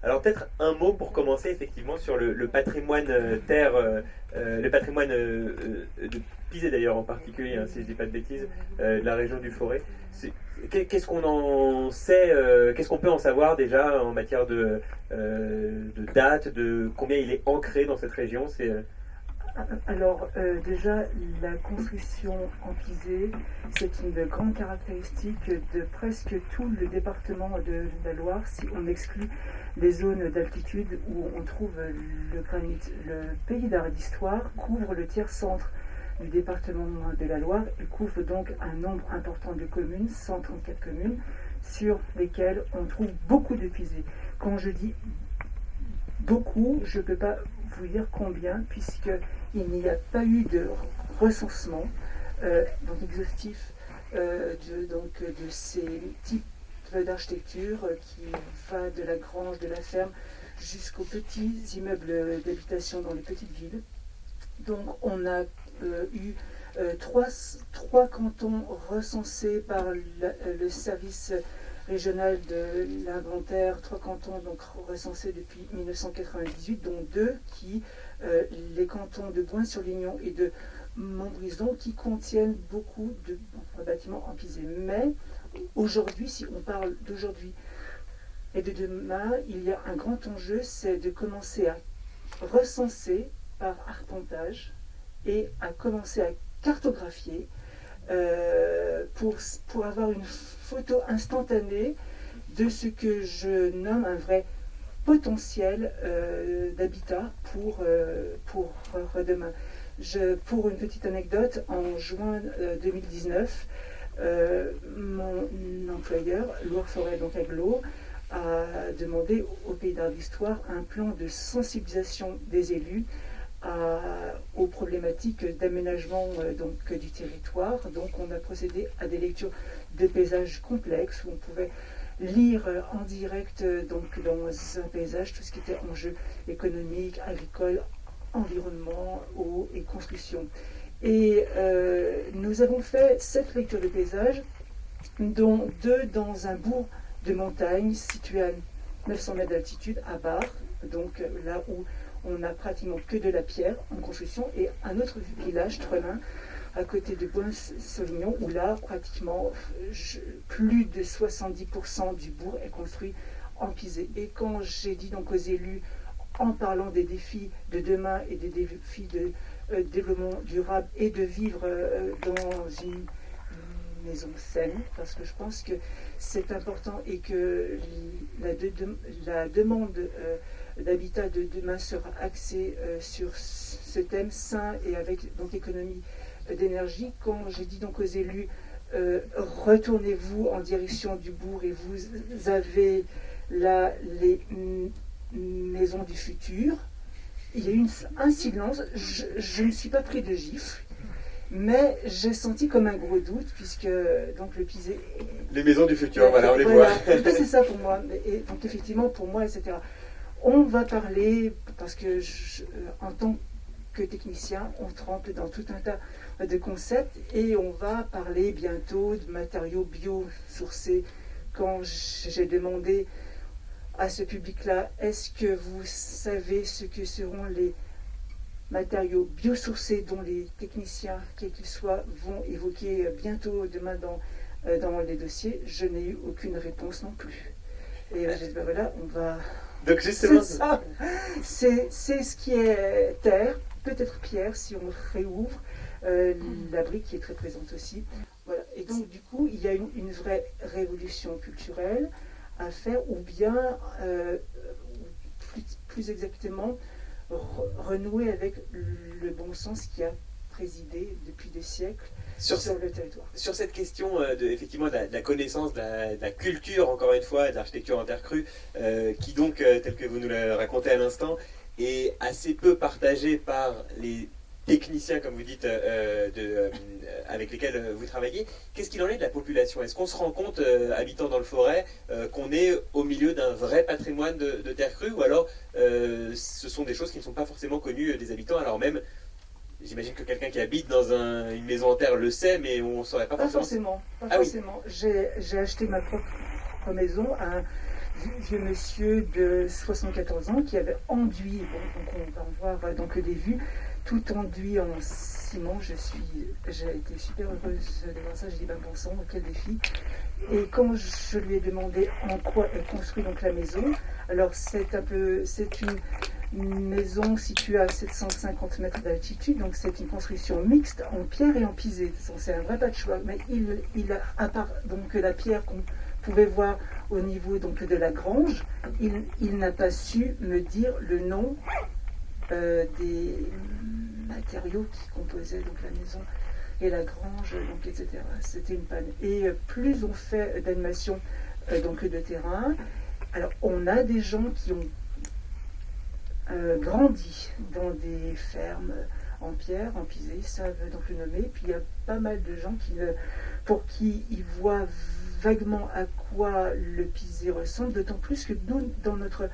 Alors peut-être un mot pour commencer effectivement sur le patrimoine terre, le patrimoine de Pizé d'ailleurs en particulier, hein, si je dis pas de bêtises, de la région du Forêt. Qu'est-ce qu'on en sait, qu'est-ce qu'on peut en savoir déjà en matière de date, de combien il est ancré dans cette région? Alors, déjà, la construction en pisé, c'est une grande caractéristique de presque tout le département de la Loire, si on exclut les zones d'altitude où on trouve le granit. Le pays d'art et d'histoire couvre le tiers centre du département de la Loire. Il couvre donc un nombre important de communes, 134 communes, sur lesquelles on trouve beaucoup de pisé. Quand je dis beaucoup, je ne peux pas vous dire combien, puisqu'il n'y a pas eu de recensement donc exhaustif de ces types d'architecture qui va de la grange, de la ferme, jusqu'aux petits immeubles d'habitation dans les petites villes. Donc on a eu trois cantons recensés par le service régional de l'inventaire, trois cantons donc recensés depuis 1998, dont deux les cantons de Bouin-sur-Lignon et de Montbrison, qui contiennent beaucoup de bâtiments en pisé. Mais aujourd'hui, si on parle d'aujourd'hui et de demain, il y a un grand enjeu, c'est de commencer à recenser par arpentage et à commencer à cartographier pour avoir une photo instantanée de ce que je nomme un vrai potentiel d'habitat pour demain. Pour une petite anecdote, en juin 2019, mon employeur, Loire Forêt, donc Aglo, a demandé au Pays d'Art d'Histoire un plan de sensibilisation des élus aux problématiques d'aménagement du territoire. Donc on a procédé à des lectures de paysages complexes où on pouvait lire en direct donc dans un paysage tout ce qui était enjeux économiques, agricoles, environnement, eau et construction. Et nous avons fait 7 lectures de paysages, dont 2 dans un bourg de montagne situé à 900 mètres d'altitude à Bar, donc là où on n'a pratiquement que de la pierre en construction, et un autre village, Trelin, à côté de Bouin-sur-Lignon, où là, pratiquement, plus de 70% du bourg est construit en pisé. Et quand j'ai dit donc aux élus, en parlant des défis de demain et des défis de développement durable et de vivre dans une maison saine, parce que je pense que c'est important et que la demande d'habitat de demain sera axée sur ce thème sain et avec donc économie d'énergie. Quand j'ai dit donc aux élus retournez-vous en direction du bourg et vous avez là les maisons du futur, il y a eu un silence. Je ne suis pas pris de gifle, mais j'ai senti comme un gros doute, puisque donc le pisé. Les maisons du futur, voilà, on les voit. C'est ça pour moi. Et donc effectivement pour moi, etc. On va parler, parce que en tant que technicien, on trempe dans tout un tas de concepts et on va parler bientôt de matériaux biosourcés. Quand j'ai demandé à ce public-là, est-ce que vous savez ce que seront les matériaux biosourcés dont les techniciens, quels qu'ils soient, vont évoquer bientôt demain dans les dossiers? Je n'ai eu aucune réponse non plus. Et j'ai dit, ben voilà, on va... Donc justement, c'est ça. C'est ce qui est terre, peut-être pierre si on réouvre, la brique qui est très présente aussi. Voilà. Et donc du coup, il y a une vraie révolution culturelle à faire, ou bien, plus exactement, renouer avec le bon sens qui a présidé depuis des siècles sur le territoire. Sur cette question effectivement de la connaissance, de la culture, encore une fois, de l'architecture en terre crue, qui donc, tel que vous nous l'avez raconté à l'instant, est assez peu partagée par les techniciens, comme vous dites, avec lesquels vous travaillez. Qu'est-ce qu'il en est de la population? Est-ce qu'on se rend compte, habitant dans le Forêt, qu'on est au milieu d'un vrai patrimoine de terre crue, ou alors ce sont des choses qui ne sont pas forcément connues des habitants, alors même j'imagine que quelqu'un qui habite dans une maison en terre le sait, mais on ne saurait pas forcément. Pas forcément. J'ai acheté ma propre maison à vieux monsieur de 74 ans qui avait enduit, bon, donc on va en voir donc des vues, tout enduit en ciment. J'ai été super heureuse de voir ça. J'ai dit, ben bon sang, quel défi. Et quand je lui ai demandé en quoi est construite donc la maison, alors c'est une maison située à 750 mètres d'altitude, donc c'est une construction mixte en pierre et en pisé. C'est un vrai patchwork, mais il a, à part donc la pierre qu'on pouvait voir au niveau donc de la grange, il n'a pas su me dire le nom des matériaux qui composaient donc la maison et la grange, donc etc. C'était une panne. Et plus on fait d'animation donc de terrain, alors on a des gens qui ont grandi dans des fermes en pierre, en pisé, ils savent donc le nommer. Puis il y a pas mal de gens pour qui ils voient vaguement à quoi le pisé ressemble, d'autant plus que nous, dans notre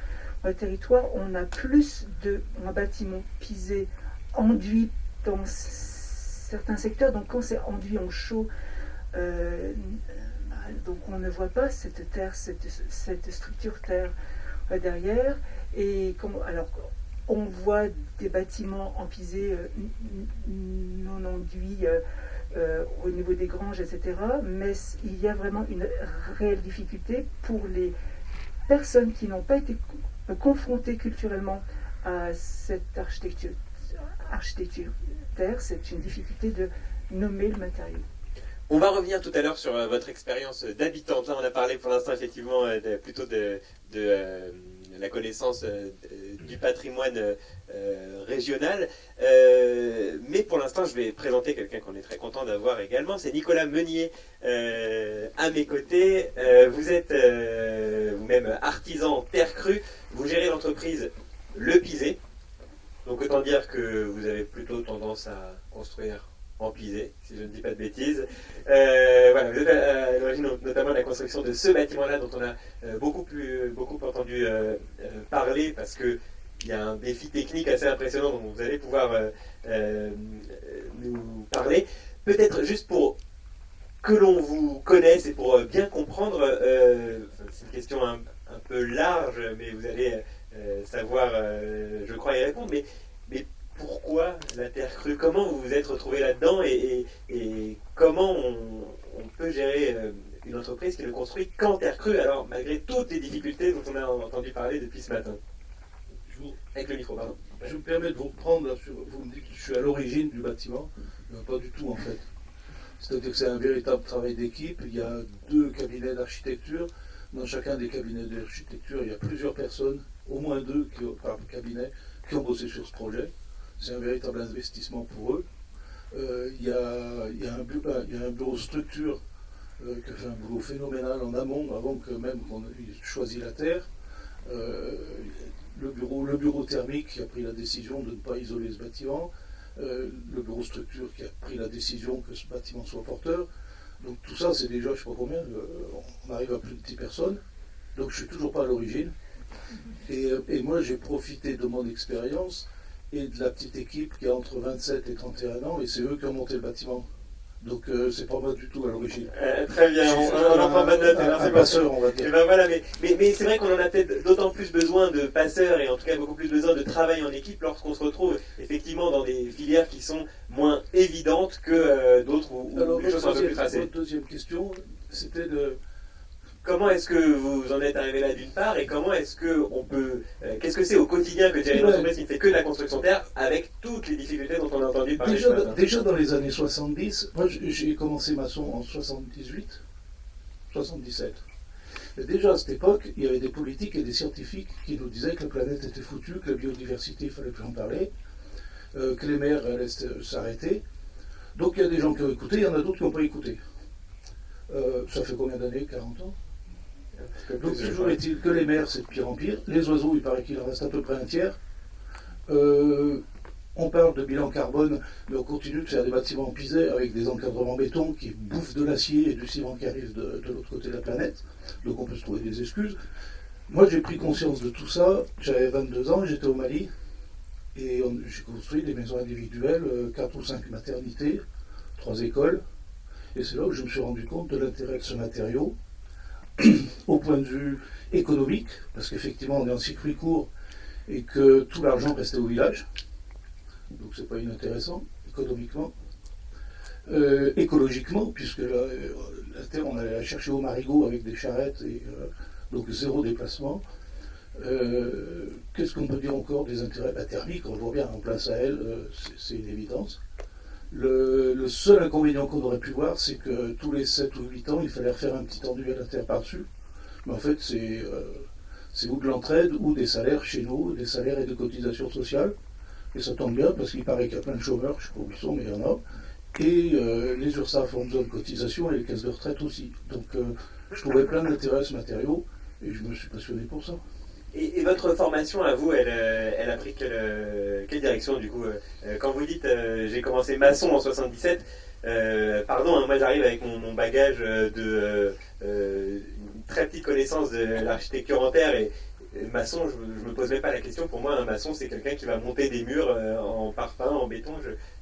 territoire, on a plus un bâtiment pisé enduit dans certains secteurs. Donc quand c'est enduit en chaud, donc on ne voit pas cette terre, cette structure terre derrière. Et alors on voit des bâtiments en pisé non enduits au niveau des granges, etc. Mais il y a vraiment une réelle difficulté pour les personnes qui n'ont pas été confrontées culturellement à cette architecture terre. C'est une difficulté de nommer le matériau. On va revenir tout à l'heure sur votre expérience d'habitante. Là, on a parlé pour l'instant effectivement plutôt de la connaissance du patrimoine régional. Mais pour l'instant, je vais présenter quelqu'un qu'on est très content d'avoir également. C'est Nicolas Meunier à mes côtés. Vous êtes vous-même artisan terre crue. Vous gérez l'entreprise Le Pisé. Donc autant dire que vous avez plutôt tendance à construire en pisé, si je ne dis pas de bêtises. Voilà, vous êtes à l'origine notamment de la construction de ce bâtiment-là, dont on a beaucoup entendu parler, parce qu'il y a un défi technique assez impressionnant dont vous allez pouvoir nous parler. Peut-être juste pour que l'on vous connaisse et pour bien comprendre, c'est une question un peu large, mais vous allez savoir, je crois, y répondre, mais pourquoi la terre crue? Comment vous vous êtes retrouvé là-dedans et comment on peut gérer une entreprise qui ne construit qu'en terre crue, alors malgré toutes les difficultés dont on a entendu parler depuis ce matin? Avec le micro, pardon. Je me permets de vous reprendre, là, vous me dites que je suis à l'origine du bâtiment, pas du tout en fait. C'est-à-dire que c'est un véritable travail d'équipe, il y a 2 cabinets d'architecture, dans chacun des cabinets d'architecture il y a plusieurs personnes, au moins 2 par cabinet, qui ont bossé sur ce projet. C'est un véritable investissement pour eux. Il y a un bureau structure qui a fait un boulot phénoménal en amont, avant que même qu'on ait choisi la terre. Le bureau thermique qui a pris la décision de ne pas isoler ce bâtiment. Le bureau structure qui a pris la décision que ce bâtiment soit porteur. Donc tout ça, c'est déjà, je ne sais pas combien, on arrive à plus de 10 personnes. Donc je ne suis toujours pas à l'origine. Et moi, j'ai profité de mon expérience et de la petite équipe qui a entre 27 et 31 ans, et c'est eux qui ont monté le bâtiment. Donc c'est pas moi du tout à l'origine. Très bien, on en prend bonne note. Un passeur, on va dire. Et ben voilà, mais c'est vrai qu'on en a peut-être d'autant plus besoin de passeurs, et en tout cas beaucoup plus besoin de travail en équipe lorsqu'on se retrouve effectivement dans des filières qui sont moins évidentes que d'autres où les choses sont un peu plus tracées. Votre deuxième question, c'était de... Comment est-ce que vous en êtes arrivé là d'une part, et comment est-ce que on peut, qu'est-ce que c'est au quotidien que gérer une entreprise qui ne fait que de la construction terre avec toutes les difficultés dont on a entendu parler? Déjà dans les années 70, moi j'ai commencé maçon en 78, 77. Et déjà à cette époque, il y avait des politiques et des scientifiques qui nous disaient que la planète était foutue, que la biodiversité, il ne fallait plus en parler, que les mers allaient s'arrêter. Donc il y a des gens qui ont écouté, il y en a d'autres qui n'ont pas écouté. Ça fait combien d'années? 40 ans? Donc toujours est-il que les mers, c'est de pire en pire. Les oiseaux, il paraît qu'il en reste à peu près un tiers. On parle de bilan carbone, mais on continue de faire des bâtiments en pisé avec des encadrements béton qui bouffent de l'acier et du ciment qui arrive de l'autre côté de la planète. Donc on peut se trouver des excuses. Moi, j'ai pris conscience de tout ça. J'avais 22 ans, j'étais au Mali. Et j'ai construit des maisons individuelles, 4 ou 5 maternités, 3 écoles. Et c'est là où je me suis rendu compte de l'intérêt de ce matériau. au point de vue économique, parce qu'effectivement on est en circuit court et que tout l'argent restait au village, donc c'est pas inintéressant économiquement. Écologiquement, puisque la terre on allait la chercher au marigot avec des charrettes et donc zéro déplacement. Qu'est-ce qu'on peut dire encore des intérêts thermiques, on le voit bien en plein Sahel, c'est une évidence. Le seul inconvénient qu'on aurait pu voir, c'est que tous les 7 ou 8 ans, il fallait refaire un petit enduit à la terre par-dessus. Mais en fait, c'est ou de l'entraide ou des salaires chez nous, des salaires et des cotisations sociales. Et ça tombe bien parce qu'il paraît qu'il y a plein de chômeurs, je ne sais pas où ils sont, mais il y en a. Et les URSSAF ont besoin de cotisations et les caisses de retraite aussi. Donc je trouvais plein d'intérêt à ce matériau et je me suis passionné pour ça. Et votre formation à vous, elle a pris quelle direction du coup quand vous dites j'ai commencé maçon en 77, pardon, hein, moi j'arrive avec mon bagage une très petite connaissance de l'architecture en terre et maçon, je me pose même pas la question. Pour moi, un maçon, c'est quelqu'un qui va monter des murs en parpaing, en béton.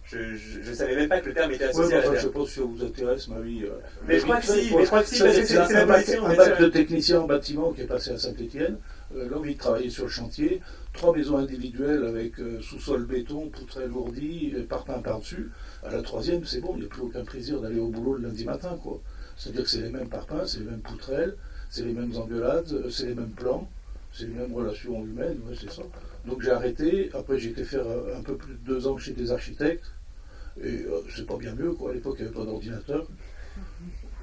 Je savais même pas que le terme était associé à la terre. Je sais pas si ça vous intéresse, ma vie. Mais je crois que si, parce que c'est la position. Un bac de technicien en bâtiment qui est passé à Saint-Étienne, l'envie de travailler sur le chantier, 3 maisons individuelles avec sous-sol béton, poutrelle lourdie, parpaing par-dessus. À la 3e, c'est bon, il n'y a plus aucun plaisir d'aller au boulot le lundi matin, quoi. C'est-à-dire que c'est les mêmes parpaings, c'est les mêmes poutrelles, c'est les mêmes engueulades, c'est les mêmes plans. C'est les mêmes relations humaines, ouais, c'est ça. Donc j'ai arrêté, après j'ai été faire un peu plus de 2 ans chez des architectes, et c'est pas bien mieux, quoi. À l'époque il n'y avait pas d'ordinateur.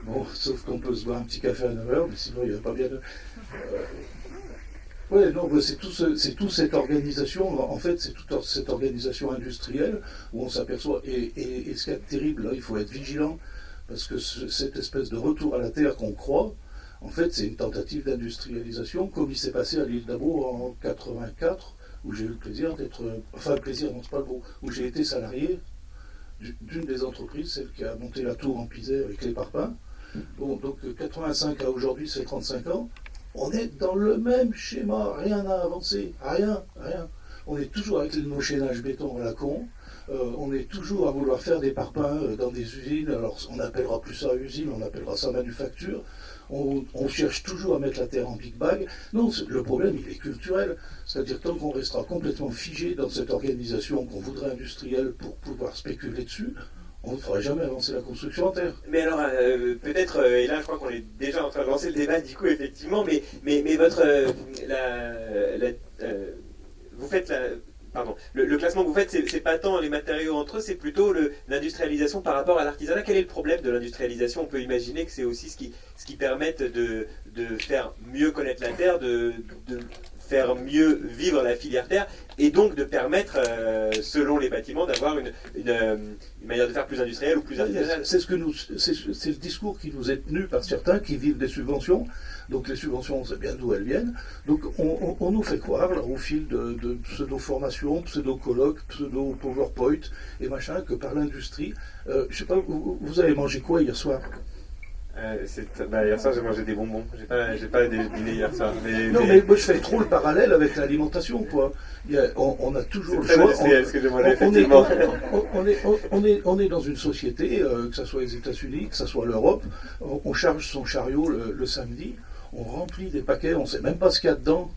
Bon, sauf qu'on peut se boire un petit café à 9h, mais sinon il n'y avait pas bien de... Ouais, non, c'est toute cette organisation, en fait c'est toute cette organisation industrielle où on s'aperçoit, et ce qui est terrible, là il faut être vigilant, parce que cette espèce de retour à la terre qu'on croit, en fait, c'est une tentative d'industrialisation, comme il s'est passé à l'île d'Abo en 84, où j'ai eu le plaisir d'être... Enfin, le plaisir, non, c'est pas le mot. Où j'ai été salarié d'une des entreprises, celle qui a monté la tour en Pisé avec les parpaings. Bon, donc 85 à aujourd'hui, c'est 35 ans. On est dans le même schéma, rien n'a avancé, rien. On est toujours avec nos chaînages béton à la con. On est toujours à vouloir faire des parpaings dans des usines. Alors, on n'appellera plus ça usine, on appellera ça manufacture. On cherche toujours à mettre la terre en big bag. Non, le problème, il est culturel. C'est-à-dire, tant qu'on restera complètement figé dans cette organisation qu'on voudrait industrielle pour pouvoir spéculer dessus, on ne ferait jamais avancer la construction en terre. Mais alors, peut-être, et là je crois qu'on est déjà en train de lancer le débat du coup, effectivement, mais votre... vous faites la... Pardon. Le classement que vous faites, c'est pas tant les matériaux entre eux, c'est plutôt l'industrialisation par rapport à l'artisanat. Quel est le problème de l'industrialisation? On peut imaginer que c'est aussi ce qui permette de faire mieux connaître la terre, de faire mieux vivre la filière terre, et donc de permettre, selon les bâtiments, d'avoir une manière de faire plus industrielle ou plus artisanale. C'est le discours qui nous est tenu par certains qui vivent des subventions. Donc les subventions, on sait bien d'où elles viennent. Donc on nous fait croire, là, au fil de pseudo-formations, pseudo-colloques, pseudo-PowerPoint et machin, que par l'industrie... je sais pas, vous avez mangé quoi hier soir? Hier soir j'ai mangé des bonbons. J'ai pas dîné hier soir. Mais moi je fais trop le parallèle avec l'alimentation, quoi. On a toujours le choix. On est dans une société, que ce soit les États-Unis, que ce soit l'Europe, on charge son chariot le samedi, on remplit des paquets, on ne sait même pas ce qu'il y a dedans.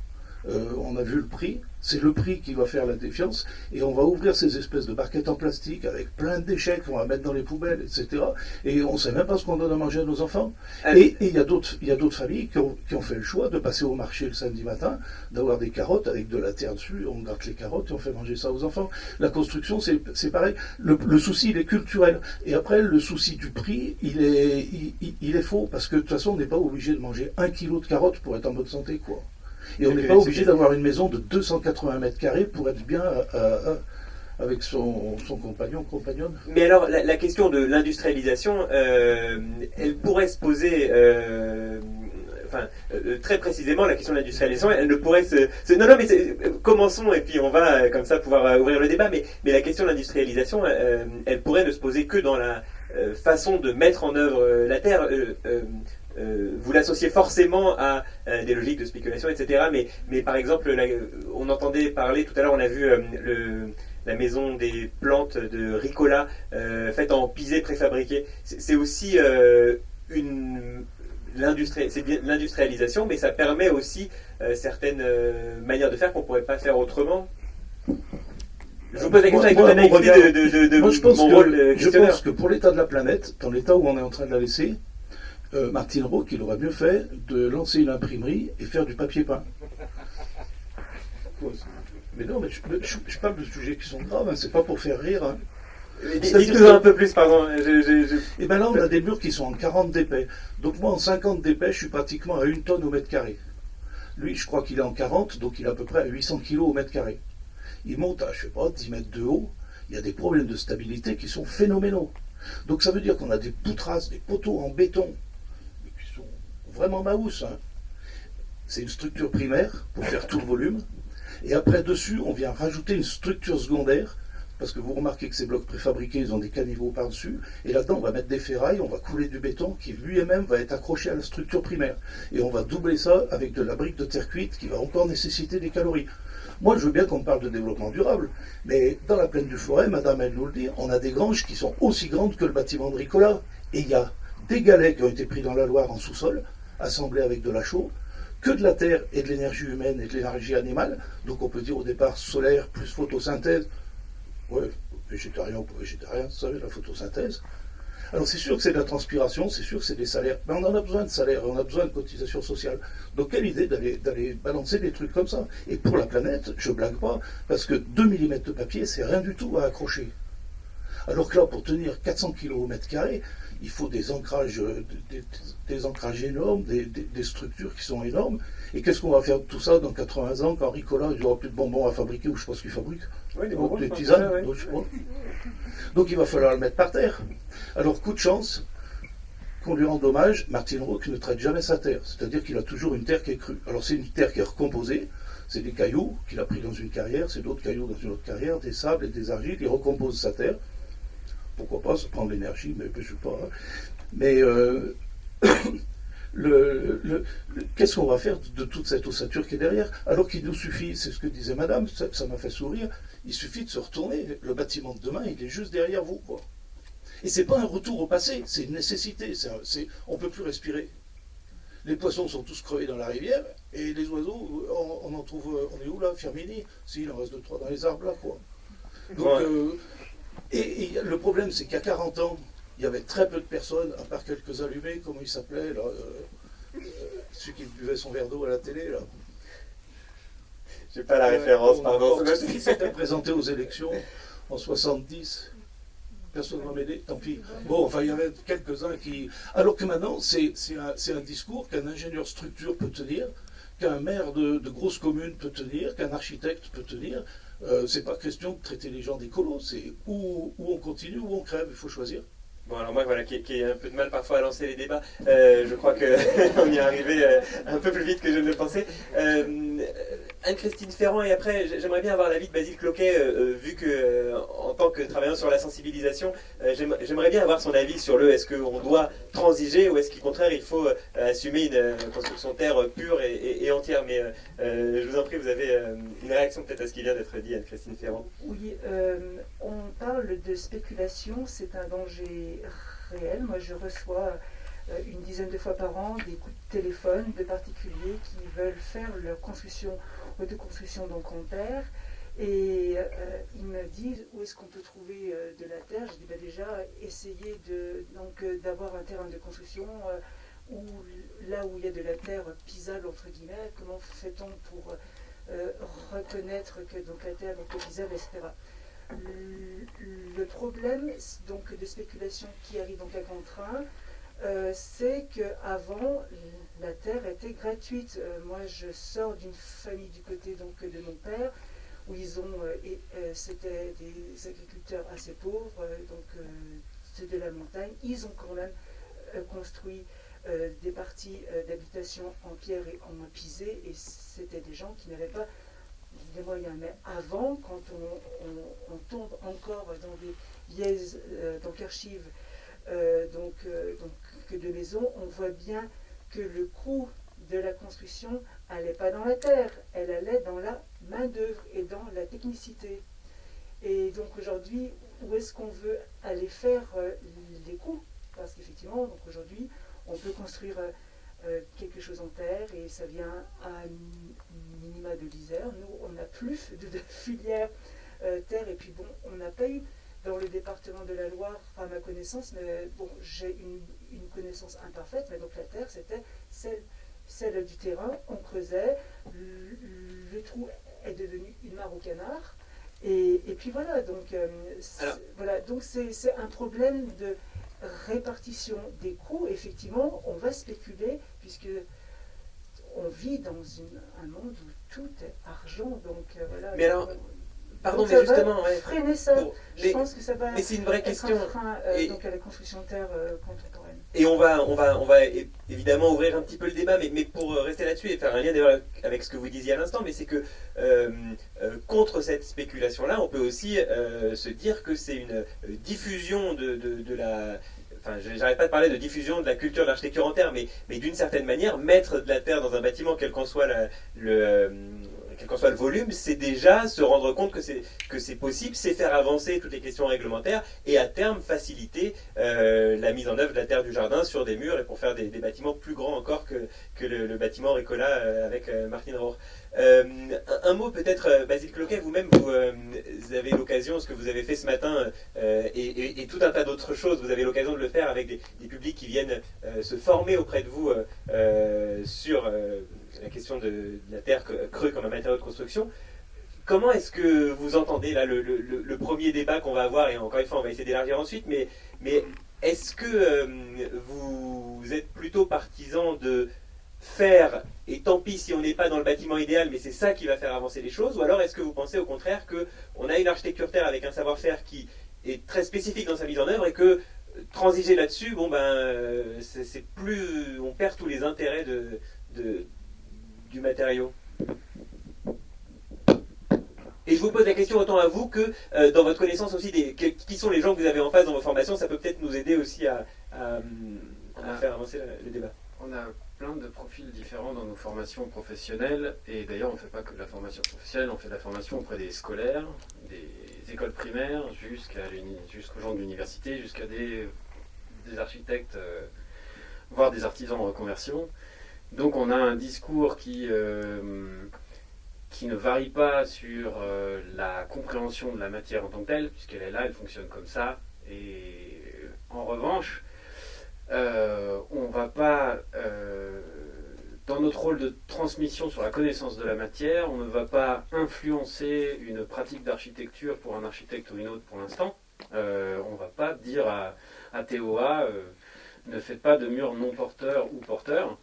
On a vu le prix, c'est le prix qui va faire la défiance, et on va ouvrir ces espèces de barquettes en plastique avec plein de déchets qu'on va mettre dans les poubelles, etc. Et on ne sait même pas ce qu'on donne à manger à nos enfants. Et il y a d'autres familles qui ont fait le choix de passer au marché le samedi matin, d'avoir des carottes avec de la terre dessus, on gratte les carottes et on fait manger ça aux enfants. La construction, c'est pareil. Le souci, il est culturel. Et après, le souci du prix, il est faux, parce que de toute façon, on n'est pas obligé de manger 1 kilo de carottes pour être en bonne santé, quoi. Et on n'est pas obligé d'avoir une maison de 280 mètres carrés pour être bien avec son compagnon, compagnonne. Mais alors, la question de l'industrialisation, elle pourrait se poser... très précisément, la question de l'industrialisation, elle ne pourrait se... Non, mais commençons, et puis on va comme ça pouvoir ouvrir le débat, mais la question de l'industrialisation, elle pourrait ne se poser que dans la façon de mettre en œuvre la terre. Vous l'associez forcément à des logiques de spéculation, etc. Mais par exemple, on entendait parler, tout à l'heure on a vu la maison des plantes de Ricola faite en pisé préfabriqué. C'est aussi c'est bien l'industrialisation, mais ça permet aussi certaines manières de faire qu'on ne pourrait pas faire autrement. Je vous pose la question avec toute l'analyse de moi, mon rôle de je questionnaire. pense que pour l'état de la planète, dans l'état où on est en train de la laisser, Martin Rock, il aurait mieux fait de lancer une imprimerie et faire du papier peint. Mais non, mais je parle de sujets qui sont graves, hein, c'est pas pour faire rire. Hein. Dites-nous un peu plus, pardon. Et bien là, on a des murs qui sont en 40 d'épais. Donc moi, en 50 d'épais, je suis pratiquement à 1 tonne au mètre carré. Lui, je crois qu'il est en 40, donc il est à peu près à 800 kilos au mètre carré. Il monte à, je sais pas, 10 mètres de haut. Il y a des problèmes de stabilité qui sont phénoménaux. Donc ça veut dire qu'on a des poutrasses, des poteaux en béton, qui sont vraiment maous. Hein. C'est une structure primaire pour faire tout le volume. Et après, dessus, on vient rajouter une structure secondaire, parce que vous remarquez que ces blocs préfabriqués, ils ont des caniveaux par-dessus, et là-dedans, on va mettre des ferrailles, on va couler du béton qui lui-même va être accroché à la structure primaire. Et on va doubler ça avec de la brique de terre cuite qui va encore nécessiter des calories. Moi, je veux bien qu'on parle de développement durable, mais dans la plaine du Forêt, madame, elle nous le dit, on a des granges qui sont aussi grandes que le bâtiment de Ricola. Et il y a des galets qui ont été pris dans la Loire en sous-sol, assemblés avec de la chaux, que de la terre et de l'énergie humaine et de l'énergie animale. Donc on peut dire au départ solaire plus photosynthèse. Ouais, végétarien ou pas végétarien, vous savez, la photosynthèse. Alors c'est sûr que c'est de la transpiration, c'est sûr que c'est des salaires, mais on en a besoin de salaires, on a besoin de cotisations sociales. Donc quelle idée d'aller balancer des trucs comme ça. Et pour la planète, je blague pas, parce que 2 mm de papier, c'est rien du tout à accrocher. Alors que là, pour tenir 400 kg au mètre carré, il faut des ancrages énormes, des structures qui sont énormes. Et qu'est-ce qu'on va faire de tout ça dans 80 ans, quand Ricola, il n'y aura plus de bonbons à fabriquer, ou je ne sais pas ce qu'il fabrique. Oui, des bonbons, des tisanes. Donc il va falloir le mettre par terre. Alors coup de chance, qu'on lui rende hommage, Martin Rock ne traite jamais sa terre. C'est-à-dire qu'il a toujours une terre qui est crue. Alors c'est une terre qui est recomposée. C'est des cailloux qu'il a pris dans une carrière, c'est d'autres cailloux dans une autre carrière, des sables et des argiles. Il recompose sa terre. Pourquoi pas, ça prend de l'énergie, mais je ne sais pas. Hein. Mais qu'est-ce qu'on va faire de toute cette ossature qui est derrière? Alors qu'il nous suffit, c'est ce que disait madame, ça m'a fait sourire, il suffit de se retourner. Le bâtiment de demain, il est juste derrière vous, quoi. Et c'est pas un retour au passé, c'est une nécessité. On ne peut plus respirer. Les poissons sont tous crevés dans la rivière, et les oiseaux, on en trouve, on est où là, Firmini? Si, il en reste 2-3 dans les arbres là, quoi. Donc, et le problème, c'est qu'à 40 ans, il y avait très peu de personnes, à part quelques allumés, comment il s'appelait, là, celui qui buvait son verre d'eau à la télé, là. J'ai pas la référence, pardon. Qui s'était présenté aux élections en 70. Personne ne va m'aider, tant pis. Bon, enfin, il y avait quelques-uns qui... Alors que maintenant, c'est un discours qu'un ingénieur structure peut tenir, qu'un maire de grosse commune peut tenir, qu'un architecte peut tenir. C'est pas question de traiter les gens d'écolos, c'est où on continue, où on crève, il faut choisir. Bon, alors moi, voilà, qui ai un peu de mal parfois à lancer les débats, je crois qu'on y est arrivé un peu plus vite que je ne le pensais. Anne-Christine Ferrand, et après, j'aimerais bien avoir l'avis de Basile Cloquet, vu que, en tant que travaillant sur la sensibilisation, j'aimerais bien avoir son avis sur est-ce qu'on doit transiger ou est-ce qu'au contraire, il faut assumer une construction terre pure et entière. Mais je vous en prie, vous avez une réaction peut-être à ce qui vient d'être dit, Anne-Christine Ferrand. Oui, on parle de spéculation, c'est un danger réel. Moi, je reçois une dizaine de fois par an des coups de téléphone de particuliers qui veulent faire leur autoconstruction donc en terre. Et ils me disent où est-ce qu'on peut trouver de la terre. Je dis déjà, essayez d'avoir un terrain de construction là où il y a de la terre pisable, entre guillemets. Comment fait-on pour reconnaître que donc, la terre est pisable, etc. Le problème donc, de spéculation qui arrive donc à grand train, c'est qu'avant, la terre était gratuite. Moi, je sors d'une famille du côté donc, de mon père, où c'était des agriculteurs assez pauvres, c'est de la montagne. Ils ont quand même construit des parties d'habitation en pierre et en pisé, et c'était des gens qui n'avaient pas des moyens. Mais avant, quand on tombe encore dans des vieilles archives de maisons, on voit bien que le coût de la construction n'allait pas dans la terre, elle allait dans la main-d'œuvre et dans la technicité. Et donc aujourd'hui, où est-ce qu'on veut aller faire les coûts? Parce qu'effectivement, donc aujourd'hui, on peut construire quelque chose en terre et ça vient à minima de l'Isère. Nous, on n'a plus de filière terre et puis bon, on n'a pas eu dans le département de la Loire, à ma connaissance, mais bon, j'ai une connaissance imparfaite, mais donc la terre, c'était celle du terrain, on creusait, le trou est devenu une mare au canard, et puis voilà, donc c'est un problème de répartition des coûts. Effectivement, on va spéculer, puisque on vit dans un monde où tout est argent, donc voilà. Mais alors, pardon, donc mais justement, ouais, freiner ça, je pense que ça va mais c'est une vraie être question. un frein donc à la construction de terre contemporaine. Et on va évidemment ouvrir un petit peu le débat, mais pour rester là-dessus et faire un lien d'ailleurs avec ce que vous disiez à l'instant, mais c'est que contre cette spéculation-là, on peut aussi se dire que c'est une diffusion de la... Enfin, j'arrête pas de parler de diffusion de la culture de l'architecture en terre, mais d'une certaine manière, mettre de la terre dans un bâtiment, quel qu'en soit quel qu'en soit le volume, c'est déjà se rendre compte que c'est possible, c'est faire avancer toutes les questions réglementaires et à terme faciliter la mise en œuvre de la terre du jardin sur des murs et pour faire des bâtiments plus grands encore que le bâtiment Ricola avec Martin Rohr. Un mot peut-être, Basile Cloquet, vous-même, vous avez l'occasion, ce que vous avez fait ce matin et tout un tas d'autres choses, vous avez l'occasion de le faire avec des publics qui viennent se former auprès de vous sur la question de la terre crue comme un matériau de construction. Comment est-ce que vous entendez là le premier débat qu'on va avoir, et encore une fois on va essayer d'élargir ensuite, mais est-ce que vous êtes plutôt partisan de faire, et tant pis si on n'est pas dans le bâtiment idéal, mais c'est ça qui va faire avancer les choses, ou alors est-ce que vous pensez au contraire qu'on a une architecture terre avec un savoir-faire qui est très spécifique dans sa mise en œuvre et que transiger là-dessus, bon c'est plus, on perd tous les intérêts du matériau. Et je vous pose la question autant à vous que dans votre connaissance aussi qui sont les gens que vous avez en face dans vos formations, ça peut peut-être nous aider aussi à faire avancer le débat. On a plein de profils différents dans nos formations professionnelles, et d'ailleurs on ne fait pas que de la formation professionnelle, on fait de la formation auprès des scolaires, des écoles primaires, jusqu'aux gens de l'université, jusqu'à des architectes, voire des artisans en reconversion. Donc on a un discours qui ne varie pas sur la compréhension de la matière en tant que telle, puisqu'elle est là, elle fonctionne comme ça, et en revanche, on ne va pas, dans notre rôle de transmission sur la connaissance de la matière, on ne va pas influencer une pratique d'architecture pour un architecte ou une autre pour l'instant. On ne va pas dire à TOA, ne faites pas de murs non porteurs ou porteurs.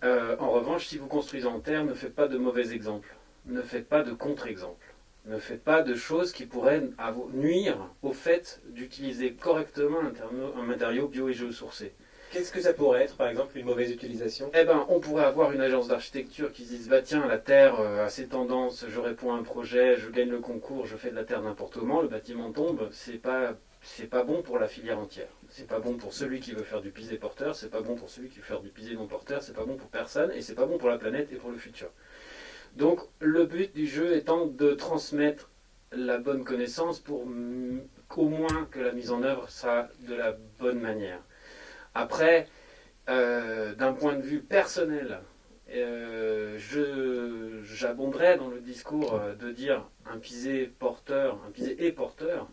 En revanche, si vous construisez en terre, ne faites pas de mauvais exemples, ne faites pas de contre-exemples. Ne faites pas de choses qui pourraient nuire au fait d'utiliser correctement un matériau bio et géosourcé. Qu'est-ce que ça pourrait être, par exemple, une mauvaise utilisation ? Eh ben, on pourrait avoir une agence d'architecture qui se dise, bah tiens, la terre a ses tendances, je réponds à un projet, je gagne le concours, je fais de la terre n'importe comment, le bâtiment tombe, c'est pas bon pour la filière entière. C'est pas bon pour celui qui veut faire du pisé porteur, c'est pas bon pour celui qui veut faire du pisé non porteur, c'est pas bon pour personne, et c'est pas bon pour la planète et pour le futur. Donc le but du jeu étant de transmettre la bonne connaissance pour qu'au moins que la mise en œuvre soit de la bonne manière. Après, d'un point de vue personnel, j'abonderais dans le discours de dire un pisé et porteur.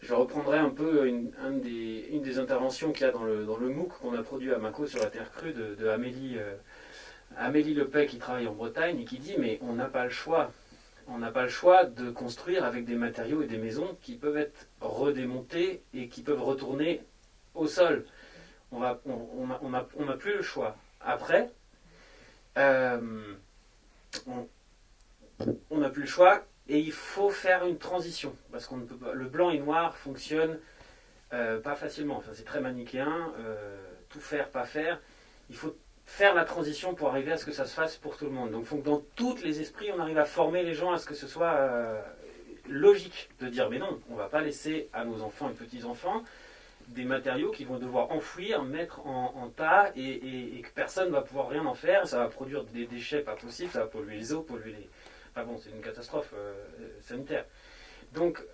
Je reprendrai un peu une des interventions qu'il y a dans le MOOC qu'on a produit à Mako sur la terre crue de Amélie Lepay qui travaille en Bretagne et qui dit mais on n'a pas le choix. On n'a pas le choix de construire avec des matériaux et des maisons qui peuvent être redémontés et qui peuvent retourner au sol. On n'a plus le choix. Après, on n'a plus le choix et il faut faire une transition parce qu'on ne peut pas. Le blanc et noir fonctionne pas facilement. Enfin, c'est très manichéen. Tout faire, pas faire. Il faut faire la transition pour arriver à ce que ça se fasse pour tout le monde. Donc il faut que dans tous les esprits, on arrive à former les gens à ce que ce soit logique de dire mais non, on ne va pas laisser à nos enfants et petits-enfants des matériaux qu'ils vont devoir enfouir, mettre en tas et que personne ne va pouvoir rien en faire. Ça va produire des déchets pas possibles, ça va polluer les eaux, polluer les... Enfin bon, c'est une catastrophe sanitaire. Donc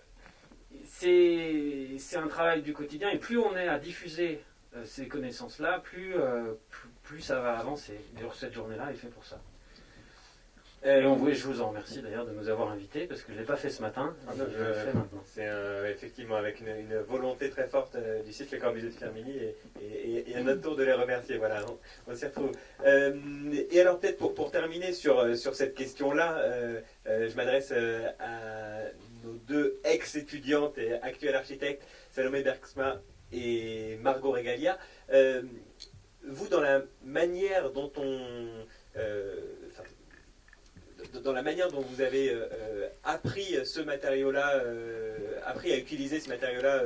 c'est un travail du quotidien et plus on est à diffuser ces connaissances-là, plus ça va avancer. D'ailleurs, cette journée-là est faite pour ça. Et je vous en remercie d'ailleurs de nous avoir invités, parce que je ne l'ai pas fait ce matin, je le fais maintenant. C'est effectivement avec une volonté très forte du site Le Corbusier de Firminy, et à notre tour de les remercier. Voilà, on s'y retrouve. Et alors peut-être pour terminer sur cette question-là, je m'adresse à nos deux ex-étudiantes et actuelles architectes, Salomé Bergsma et Margot Regalia. Vous, dans la manière dont dans la manière dont vous avez appris ce matériau-là, appris à utiliser ce matériau-là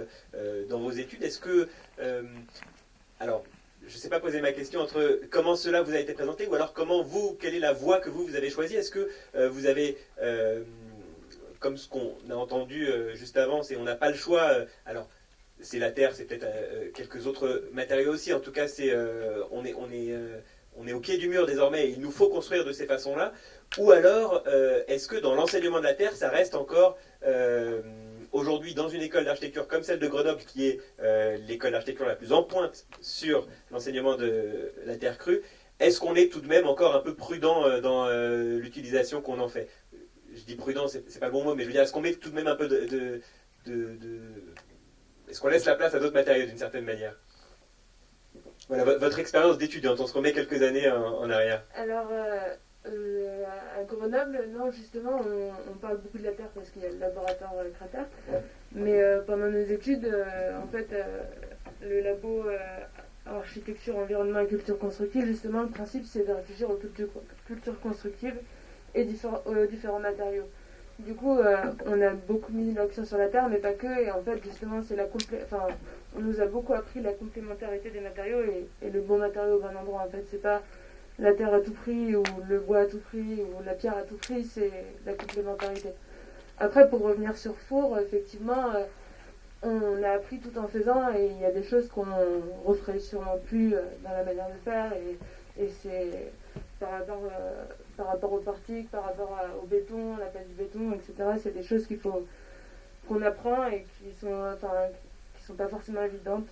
dans vos études, est-ce que... alors, je ne sais pas poser ma question entre comment cela vous a été présenté, ou alors quelle est la voie que vous avez choisie. Est-ce que vous avez, comme ce qu'on a entendu juste avant, c'est on n'a pas le choix, alors c'est la terre, c'est peut-être quelques autres matériaux aussi, en tout cas on est au pied du mur désormais, et il nous faut construire de ces façons-là. Ou alors, est-ce que dans l'enseignement de la terre, ça reste encore, aujourd'hui, dans une école d'architecture comme celle de Grenoble, qui est l'école d'architecture la plus en pointe sur l'enseignement de la terre crue, est-ce qu'on est tout de même encore un peu prudent dans l'utilisation qu'on en fait? Je dis prudent, c'est pas le bon mot, mais je veux dire, est-ce qu'on met tout de même un peu est-ce qu'on laisse la place à d'autres matériaux d'une certaine manière? Voilà, votre expérience d'étudiante, on se remet quelques années en arrière. Alors, à Grenoble, non, justement, on parle beaucoup de la Terre parce qu'il y a le laboratoire cratère. Mais pendant nos études, en fait, le labo architecture, environnement et culture constructive, justement, le principe, c'est de réfléchir aux cultures constructives et différents matériaux. Du coup, on a beaucoup mis l'accent sur la terre, mais pas que. Et en fait, justement, on nous a beaucoup appris la complémentarité des matériaux et le bon matériau au bon endroit. En fait, c'est pas la terre à tout prix ou le bois à tout prix ou la pierre à tout prix, c'est la complémentarité. Après, pour revenir sur Four, effectivement, on a appris tout en faisant, et il y a des choses qu'on referait sûrement plus dans la manière de faire, et c'est par rapport au portique, par rapport au béton, la place du béton, etc. C'est des choses qu'on apprend et qui sont pas forcément évidentes.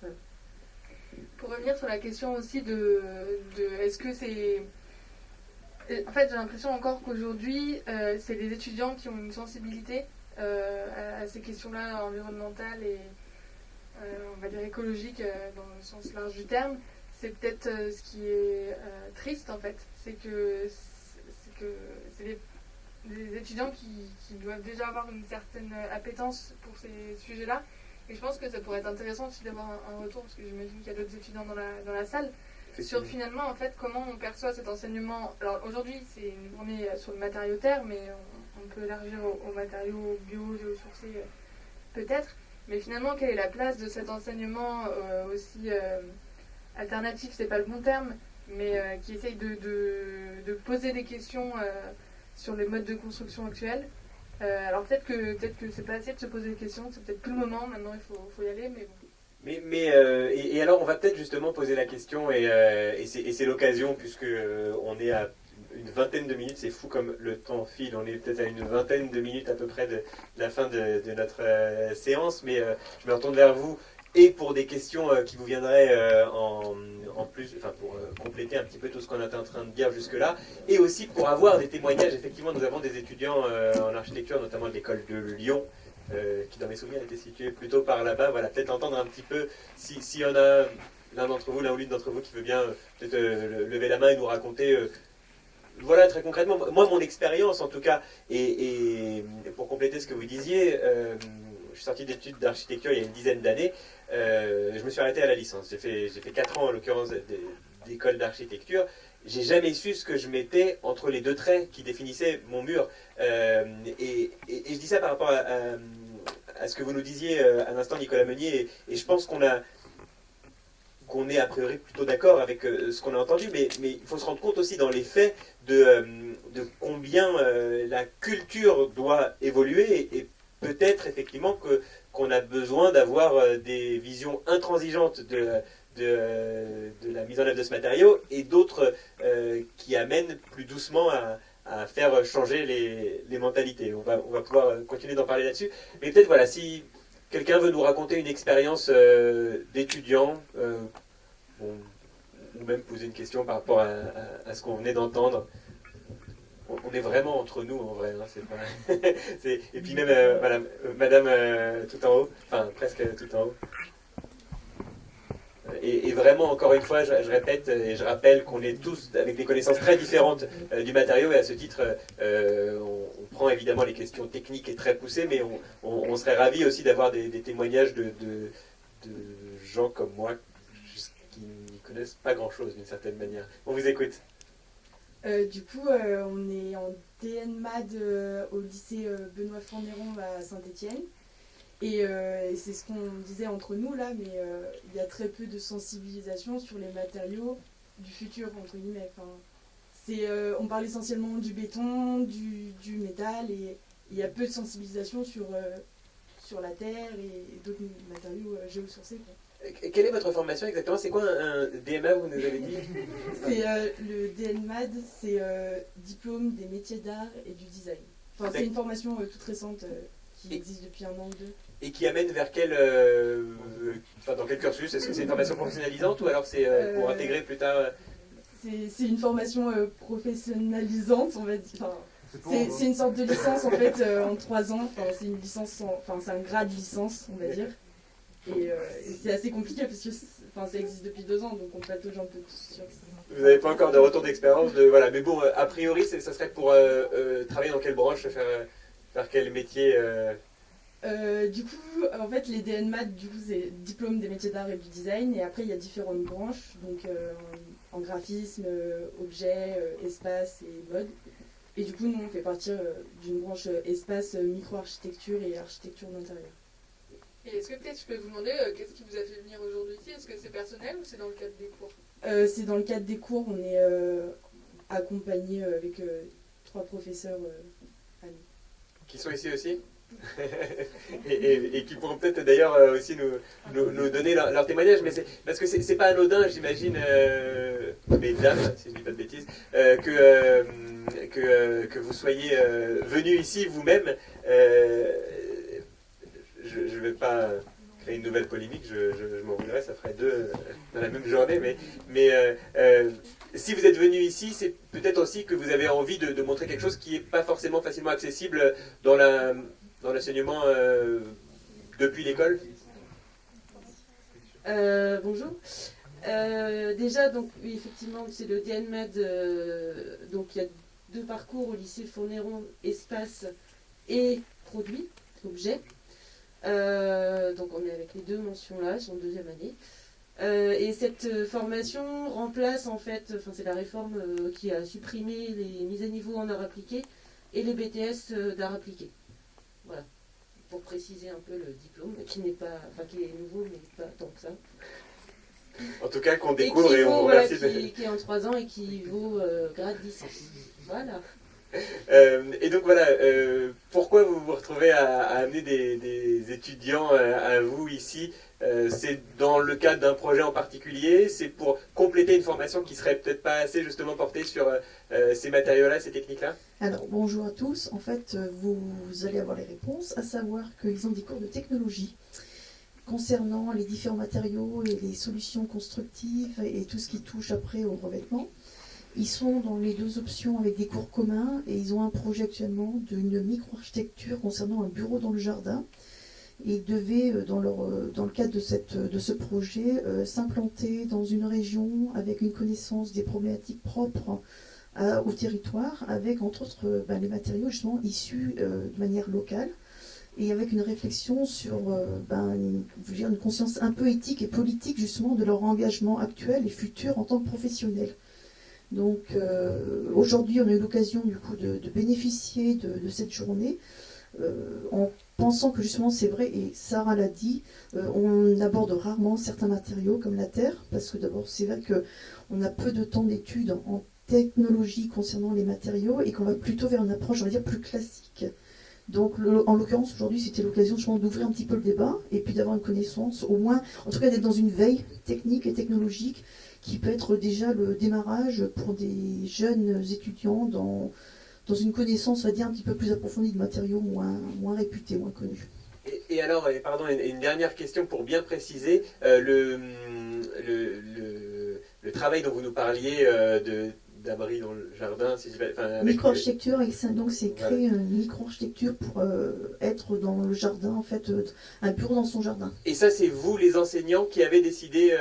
Ouais. Pour revenir sur la question aussi de est-ce que c'est... En fait, j'ai l'impression encore qu'aujourd'hui, c'est les étudiants qui ont une sensibilité à ces questions-là environnementales et, on va dire, écologiques dans le sens large du terme. C'est peut-être ce qui est triste, en fait. C'est que c'est des étudiants qui doivent déjà avoir une certaine appétence pour ces sujets-là. Et je pense que ça pourrait être intéressant aussi d'avoir un retour, parce que j'imagine qu'il y a d'autres étudiants dans la salle, sur finalement, en fait, comment on perçoit cet enseignement. Alors aujourd'hui, c'est une journée sur le matériau terre, mais on peut élargir aux matériaux bio, géosourcés, peut-être. Mais finalement, quelle est la place de cet enseignement aussi alternatif, c'est pas le bon terme, mais qui essaye de poser des questions sur les modes de construction actuels. Alors peut-être que c'est pas assez de se poser des questions, c'est peut-être plus le moment, maintenant il faut y aller, mais bon. Et alors on va peut-être justement poser la question, et c'est l'occasion, puisque on est à une vingtaine de minutes, c'est fou comme le temps file, on est peut-être à une vingtaine de minutes à peu près de la fin de notre séance, mais je me retourne vers vous, et pour des questions qui vous viendraient en plus, enfin pour compléter un petit peu tout ce qu'on était en train de dire jusque-là, et aussi pour avoir des témoignages. Effectivement, nous avons des étudiants en architecture, notamment de l'école de Lyon, qui dans mes souvenirs était située plutôt par là-bas. Voilà, peut-être entendre un petit peu, s'il y en a l'un ou l'une d'entre vous qui veut bien peut-être lever la main et nous raconter... voilà, très concrètement, moi mon expérience en tout cas, et pour compléter ce que vous disiez, je suis sorti d'études d'architecture il y a une dizaine d'années, je me suis arrêté à la licence. J'ai fait 4 ans en l'occurrence d'école d'architecture. J'ai jamais su ce que je mettais entre les deux traits qui définissaient mon mur. Et je dis ça par rapport à ce que vous nous disiez à l'instant, Nicolas Meunier, et je pense qu'on est a priori plutôt d'accord avec ce qu'on a entendu, mais il faut se rendre compte aussi dans les faits de combien la culture doit évoluer, et peut-être effectivement qu'on a besoin d'avoir des visions intransigeantes de la mise en œuvre de ce matériau, et d'autres qui amènent plus doucement à faire changer les mentalités. On va pouvoir continuer d'en parler là-dessus, mais peut-être voilà, si quelqu'un veut nous raconter une expérience d'étudiant, ou même poser une question par rapport à ce qu'on venait d'entendre. On est vraiment entre nous en vrai, hein, c'est pas... Et puis même, voilà, madame tout en haut, enfin presque tout en haut. Et vraiment, encore une fois, je répète et je rappelle qu'on est tous avec des connaissances très différentes du matériau, et à ce titre, on prend évidemment les questions techniques et très poussées, mais on serait ravis aussi d'avoir des témoignages de gens comme moi qui n'y connaissent pas grand-chose d'une certaine manière. On vous écoute. Du coup, on est en DNMAD au lycée Benoît Forneron à Saint-Étienne. Et c'est ce qu'on disait entre nous là, mais il y a très peu de sensibilisation sur les matériaux du futur, entre guillemets. Enfin, on parle essentiellement du béton, du métal, et il y a peu de sensibilisation sur la terre et d'autres matériaux géosourcés, quoi. Quelle est votre formation exactement? C'est quoi un DMA, vous nous avez dit? C'est le DNMAD, c'est diplôme des métiers d'art et du design. Enfin, c'est une formation toute récente qui existe depuis 1 an ou 2. Et qui amène vers quel, dans quel cursus? Est-ce que c'est une formation professionnalisante ou alors c'est pour intégrer plus tard C'est une formation professionnalisante, on va dire. Enfin, c'est une sorte de licence en fait en 3 ans. Enfin, c'est une licence, c'est un grade licence, on va dire. Et c'est assez compliqué parce que ça existe depuis 2 ans, donc on patauge un peu sur ça. Vous n'avez pas encore de retour d'expérience voilà. Mais bon, a priori, ça serait pour travailler dans quelle branche, faire quel métier Du coup, en fait, les DNMAT, du coup, c'est diplôme des métiers d'art et du design. Et après, il y a différentes branches, donc en graphisme, objet, espace et mode. Et du coup, nous, on fait partie d'une branche espace, micro-architecture et architecture d'intérieur. Et est-ce que peut-être je peux vous demander qu'est-ce qui vous a fait venir aujourd'hui ici? Est-ce que c'est personnel ou c'est dans le cadre des cours? C'est dans le cadre des cours, on est accompagné avec 3 professeurs à nous. qui sont ici aussi et qui pourront peut-être d'ailleurs aussi nous donner leur témoignage, mais parce que c'est pas anodin, j'imagine, mesdames, si je dis pas de bêtises, que vous soyez venus ici vous-même. Je ne vais pas créer une nouvelle polémique, je m'en voudrais, ça ferait 2 dans la même journée, mais si vous êtes venu ici, c'est peut-être aussi que vous avez envie de montrer quelque chose qui n'est pas forcément facilement accessible dans l'enseignement depuis l'école. Bonjour. Déjà, donc, oui, effectivement, c'est le DNMAD. Donc, il y a 2 parcours au lycée Forneron, espace et produits, objets. Donc on est avec les 2 mentions-là, c'est en 2e année. Et cette formation remplace en fait, c'est la réforme qui a supprimé les mises à niveau en art appliqué et les BTS d'art appliqué. Voilà, pour préciser un peu le diplôme, qui n'est pas, qui est nouveau mais pas tant que ça. En tout cas qu'on découvre et on vous remercie. Qui est en 3 ans et qui vaut grade licence. Voilà. Et donc voilà, pourquoi vous vous retrouvez à amener des étudiants à vous ici? C'est dans le cadre d'un projet en particulier? C'est pour compléter une formation qui serait peut-être pas assez justement portée sur ces matériaux-là, ces techniques-là? Alors bonjour à tous, en fait vous allez avoir les réponses, à savoir qu'ils ont des cours de technologie concernant les différents matériaux et les solutions constructives et tout ce qui touche après au revêtement. Ils sont dans les 2 options avec des cours communs et ils ont un projet actuellement d'une micro-architecture concernant un bureau dans le jardin. Et ils devaient, dans le cadre de ce projet, s'implanter dans une région avec une connaissance des problématiques propres au territoire, avec entre autres les matériaux justement issus de manière locale et avec une réflexion sur une conscience un peu éthique et politique justement de leur engagement actuel et futur en tant que professionnels. Donc aujourd'hui, on a eu l'occasion du coup de bénéficier de cette journée en pensant que justement c'est vrai, et Sarah l'a dit, on aborde rarement certains matériaux comme la terre, parce que d'abord c'est vrai qu'on a peu de temps d'études en technologie concernant les matériaux et qu'on va plutôt vers une approche, on va dire, plus classique. Donc en l'occurrence aujourd'hui c'était l'occasion justement d'ouvrir un petit peu le débat et puis d'avoir une connaissance, au moins, en tout cas d'être dans une veille technique et technologique qui peut être déjà le démarrage pour des jeunes étudiants dans une connaissance, on va dire, un petit peu plus approfondie de matériaux moins réputés, moins connus. Et alors, pardon, une dernière question pour bien préciser, le travail dont vous nous parliez d'abri dans le jardin, si micro-architecture, donc c'est créer une micro-architecture pour être dans le jardin, en fait, un bureau dans son jardin. Et ça, c'est vous, les enseignants, qui avez décidé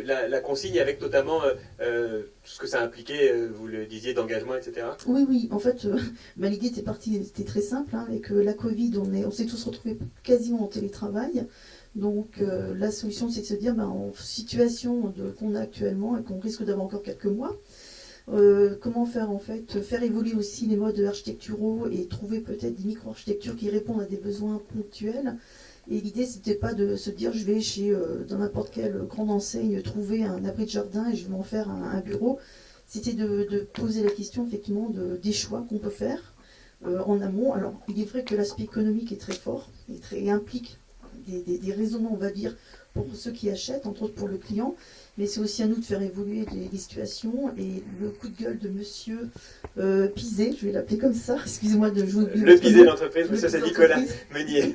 la consigne avec notamment tout ce que ça impliquait, vous le disiez, d'engagement, etc. Oui, en fait, l'idée était très simple, hein, avec la Covid, on s'est tous retrouvés quasiment en télétravail. Donc la solution, c'est de se dire, en situation qu'on a actuellement et qu'on risque d'avoir encore quelques mois, comment faire en fait, faire évoluer aussi les modes architecturaux et trouver peut-être des micro-architectures qui répondent à des besoins ponctuels. Et l'idée, c'était pas de se dire, je vais dans n'importe quelle grande enseigne trouver un abri de jardin et je vais m'en faire un bureau. C'était de poser la question effectivement des choix qu'on peut faire en amont. Alors, il est vrai que l'aspect économique est très fort et implique des raisonnements, on va dire, pour ceux qui achètent, entre autres pour le client, mais c'est aussi à nous de faire évoluer les situations. Et le coup de gueule de monsieur Pizet, je vais l'appeler comme ça, excusez-moi de jouer le Pizet d'entreprise, monsieur c'est Nicolas Meunier.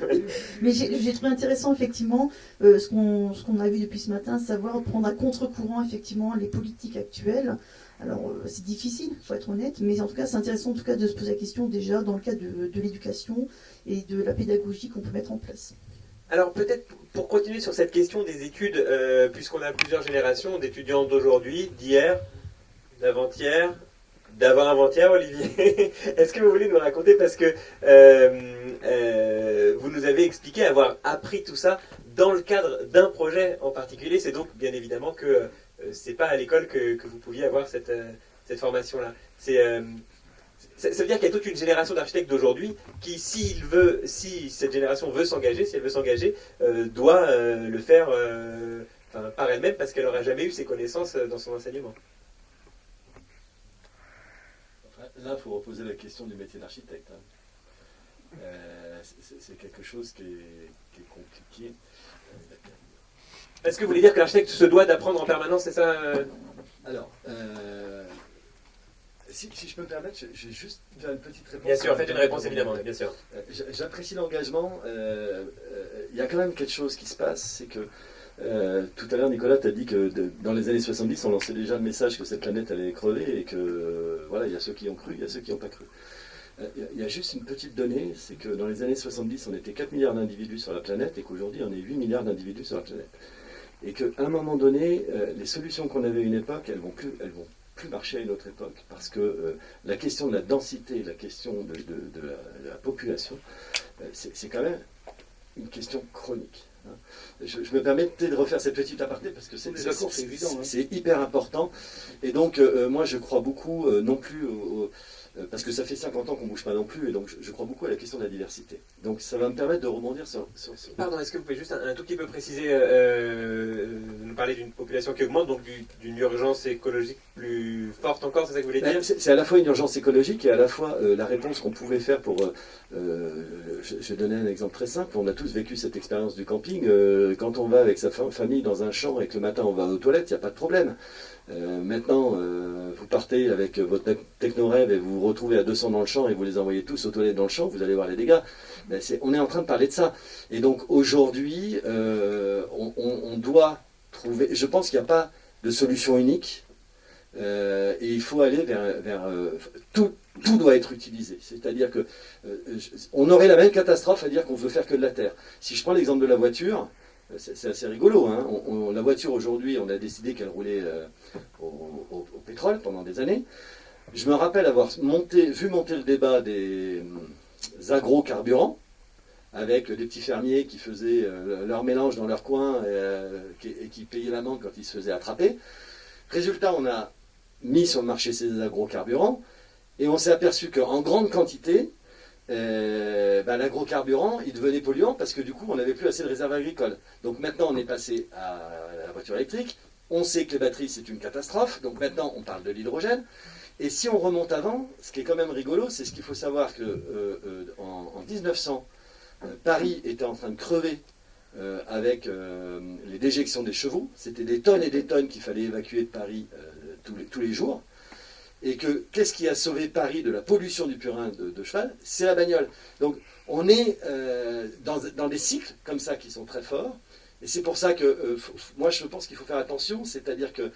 Mais j'ai trouvé intéressant effectivement ce qu'on a vu depuis ce matin, savoir prendre à contre-courant effectivement les politiques actuelles. Alors c'est difficile, il faut être honnête, mais en tout cas c'est intéressant en tout cas de se poser la question déjà dans le cadre de l'éducation et de la pédagogie qu'on peut mettre en place. Alors peut-être pour continuer sur cette question des études, puisqu'on a plusieurs générations d'étudiants d'aujourd'hui, d'hier, d'avant-hier, d'avant-avant-hier, Olivier. Est-ce que vous voulez nous raconter, parce que vous nous avez expliqué avoir appris tout ça dans le cadre d'un projet en particulier. C'est donc bien évidemment que c'est pas à l'école que vous pouviez avoir cette formation-là. Ça veut dire qu'il y a toute une génération d'architectes d'aujourd'hui qui, si cette génération veut s'engager, si elle veut s'engager, doit le faire par elle-même parce qu'elle n'aura jamais eu ces connaissances dans son enseignement. Là, il faut reposer la question du métier d'architecte. C'est quelque chose qui est compliqué. Est-ce que vous voulez dire que l'architecte se doit d'apprendre en permanence, c'est ça Alors, si je peux me permettre, je vais juste faire une petite réponse. Bien sûr, faites une réponse évidemment, bien sûr. J'apprécie l'engagement. Il y a quand même quelque chose qui se passe, c'est que tout à l'heure, Nicolas t'a dit que dans les années 70, on lançait déjà le message que cette planète allait crever et que voilà, il y a ceux qui ont cru, il y a ceux qui n'ont pas cru. Il y a juste une petite donnée, c'est que dans les années 70, on était 4 milliards d'individus sur la planète et qu'aujourd'hui, on est 8 milliards d'individus sur la planète. Et qu'à un moment donné, les solutions qu'on avait à une époque, elles vont plus marcher à une autre époque, parce que la question de la densité, la question de la population, c'est quand même une question chronique. Hein. Je me permets de refaire cette petite aparté, parce que c'est hyper important, et donc moi je crois beaucoup, non plus parce que ça fait 50 ans qu'on ne bouge pas non plus, et donc je crois beaucoup à la question de la diversité. Donc ça va me permettre de rebondir sur... Pardon, est-ce que vous pouvez juste un tout petit peu préciser, nous parler d'une population qui augmente, donc d'une urgence écologique plus forte encore, c'est ça que vous voulez dire? C'est à la fois une urgence écologique et à la fois la réponse qu'on pouvais faire pour... je vais donner un exemple très simple, on a tous vécu cette expérience du camping, quand on va avec sa famille dans un champ et que le matin on va aux toilettes, il n'y a pas de problème. Maintenant, vous partez avec votre techno-rêve et vous vous retrouvez à 200 dans le champ et vous les envoyez tous aux toilettes dans le champ, vous allez voir les dégâts. On est en train de parler de ça. Et donc aujourd'hui, on doit trouver... Je pense qu'il n'y a pas de solution unique et il faut aller vers tout doit être utilisé. C'est-à-dire que on aurait la même catastrophe à dire qu'on veut faire que de la terre. Si je prends l'exemple de la voiture, c'est assez rigolo. Hein. La voiture aujourd'hui, on a décidé qu'elle roulait au pétrole pendant des années. Je me rappelle avoir vu monter le débat des agrocarburants, avec des petits fermiers qui faisaient leur mélange dans leur coin et qui payaient l'amende quand ils se faisaient attraper. Résultat, on a mis sur le marché ces agrocarburants et on s'est aperçu qu'en grande quantité, l'agrocarburant, il devenait polluant parce que du coup, on n'avait plus assez de réserves agricoles. Donc maintenant, on est passé à la voiture électrique. On sait que les batteries, c'est une catastrophe. Donc maintenant, on parle de l'hydrogène. Et si on remonte avant, ce qui est quand même rigolo, c'est ce qu'il faut savoir que en 1900, Paris était en train de crever avec les déjections des chevaux. C'était des tonnes et des tonnes qu'il fallait évacuer de Paris tous les jours. et que qu'est-ce qui a sauvé Paris de la pollution du purin de cheval? C'est la bagnole. Donc on est dans des cycles comme ça qui sont très forts, et c'est pour ça que moi je pense qu'il faut faire attention, c'est-à-dire que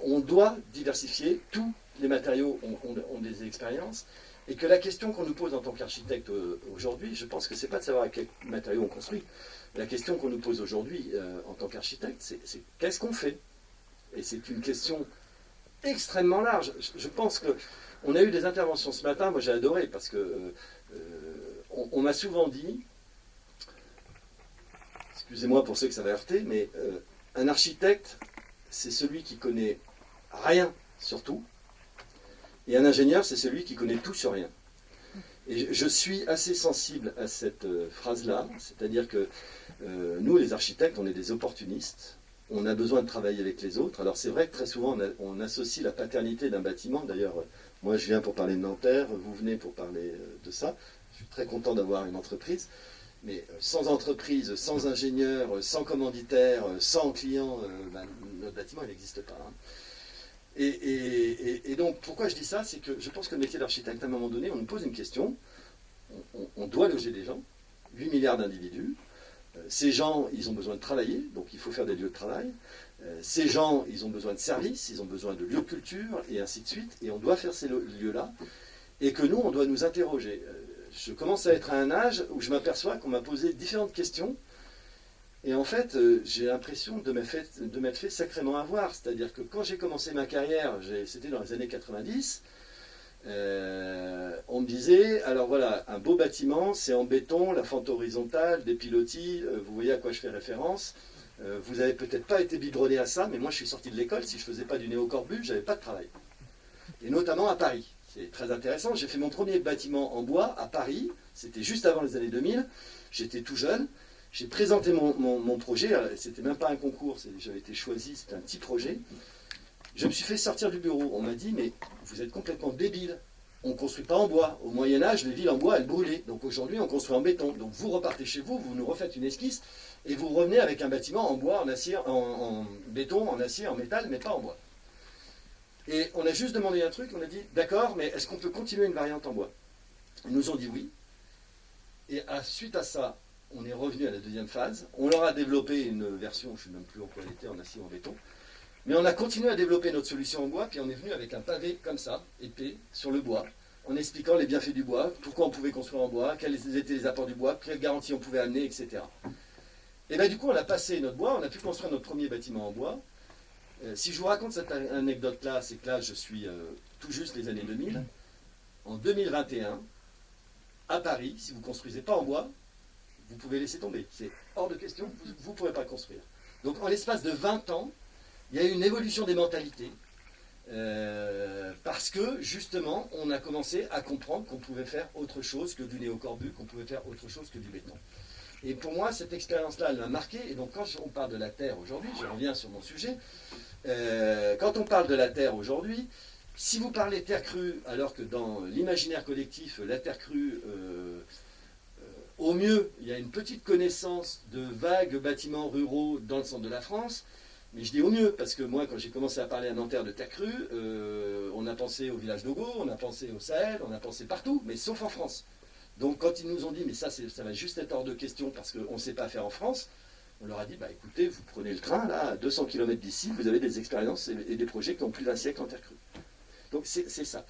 on doit diversifier, tous les matériaux ont des expériences, et que la question qu'on nous pose en tant qu'architecte aujourd'hui, je pense que c'est pas de savoir à quel matériau on construit. La question qu'on nous pose aujourd'hui en tant qu'architecte, c'est qu'est-ce qu'on fait? Et c'est une question extrêmement large. Je pense qu'on a eu des interventions ce matin, moi j'ai adoré, parce que on m'a souvent dit, excusez-moi pour ceux que ça va heurter, mais un architecte, c'est celui qui connaît rien sur tout, et un ingénieur, c'est celui qui connaît tout sur rien. Et je suis assez sensible à cette phrase-là, c'est-à-dire que nous, les architectes, on est des opportunistes, on a besoin de travailler avec les autres. Alors c'est vrai que très souvent, on associe la paternité d'un bâtiment, d'ailleurs, moi je viens pour parler de Nanterre, vous venez pour parler de ça, je suis très content d'avoir une entreprise, mais sans entreprise, sans ingénieur, sans commanditaire, sans client, notre bâtiment, il n'existe pas. Hein. Et donc, pourquoi je dis ça? C'est que je pense que le métier d'architecte, à un moment donné, on nous pose une question, on doit loger des gens, 8 milliards d'individus, ces gens, ils ont besoin de travailler, donc il faut faire des lieux de travail, ces gens, ils ont besoin de services, ils ont besoin de lieux de culture, et ainsi de suite, et on doit faire ces lieux-là, et que nous, on doit nous interroger. Je commence à être à un âge où je m'aperçois qu'on m'a posé différentes questions, et en fait, j'ai l'impression de m'être fait sacrément avoir. C'est-à-dire que quand j'ai commencé ma carrière, c'était dans les années 90, on me disait, alors voilà, un beau bâtiment, c'est en béton, la fente horizontale, des pilotis, vous voyez à quoi je fais référence. Vous n'avez peut-être pas été biberonné à ça, mais moi je suis sorti de l'école, si je ne faisais pas du néocorbu, je n'avais pas de travail. Et notamment à Paris. C'est très intéressant, j'ai fait mon premier bâtiment en bois à Paris, c'était juste avant les années 2000, j'étais tout jeune. J'ai présenté mon projet, c'était même pas un concours, j'avais été choisi, c'était un petit projet. Je me suis fait sortir du bureau. On m'a dit, mais vous êtes complètement débile. On ne construit pas en bois. Au Moyen-Âge, les villes en bois, elles brûlaient. Donc aujourd'hui, on construit en béton. Donc vous repartez chez vous, vous nous refaites une esquisse, et vous revenez avec un bâtiment en bois, en acier, en béton, en acier, en métal, mais pas en bois. Et on a juste demandé un truc, on a dit, d'accord, mais est-ce qu'on peut continuer une variante en bois? Ils nous ont dit oui. Et suite à ça, on est revenu à la deuxième phase. On leur a développé une version, je ne sais même plus en quoi elle était, en acier ou en béton. Mais on a continué à développer notre solution en bois, puis on est venu avec un pavé comme ça, épais, sur le bois, en expliquant les bienfaits du bois, pourquoi on pouvait construire en bois, quels étaient les apports du bois, quelles garanties on pouvait amener, etc. Et bien du coup, on a passé notre bois, on a pu construire notre premier bâtiment en bois. Si je vous raconte cette anecdote-là, c'est que là, je suis tout juste les années 2000. En 2021, à Paris, si vous ne construisez pas en bois, vous pouvez laisser tomber. C'est hors de question, vous ne pourrez pas construire. Donc en l'espace de 20 ans, il y a eu une évolution des mentalités, parce que justement, on a commencé à comprendre qu'on pouvait faire autre chose que du néocorbu, qu'on pouvait faire autre chose que du béton. Et pour moi, cette expérience-là, elle m'a marqué, et donc quand on parle de la Terre aujourd'hui, je reviens sur mon sujet, quand on parle de la Terre aujourd'hui, si vous parlez terre crue, alors que dans l'imaginaire collectif, la terre crue... au mieux, il y a une petite connaissance de vagues bâtiments ruraux dans le centre de la France, mais je dis au mieux, parce que moi, quand j'ai commencé à parler à Nanterre de terre crue, on a pensé au village d'Ogo, on a pensé au Sahel, on a pensé partout, mais sauf en France. Donc quand ils nous ont dit, mais ça va juste être hors de question parce qu'on ne sait pas faire en France, on leur a dit, bah écoutez, vous prenez le train, là, à 200 km d'ici, vous avez des expériences et des projets qui ont plus d'un siècle en terre crue. Donc c'est ça.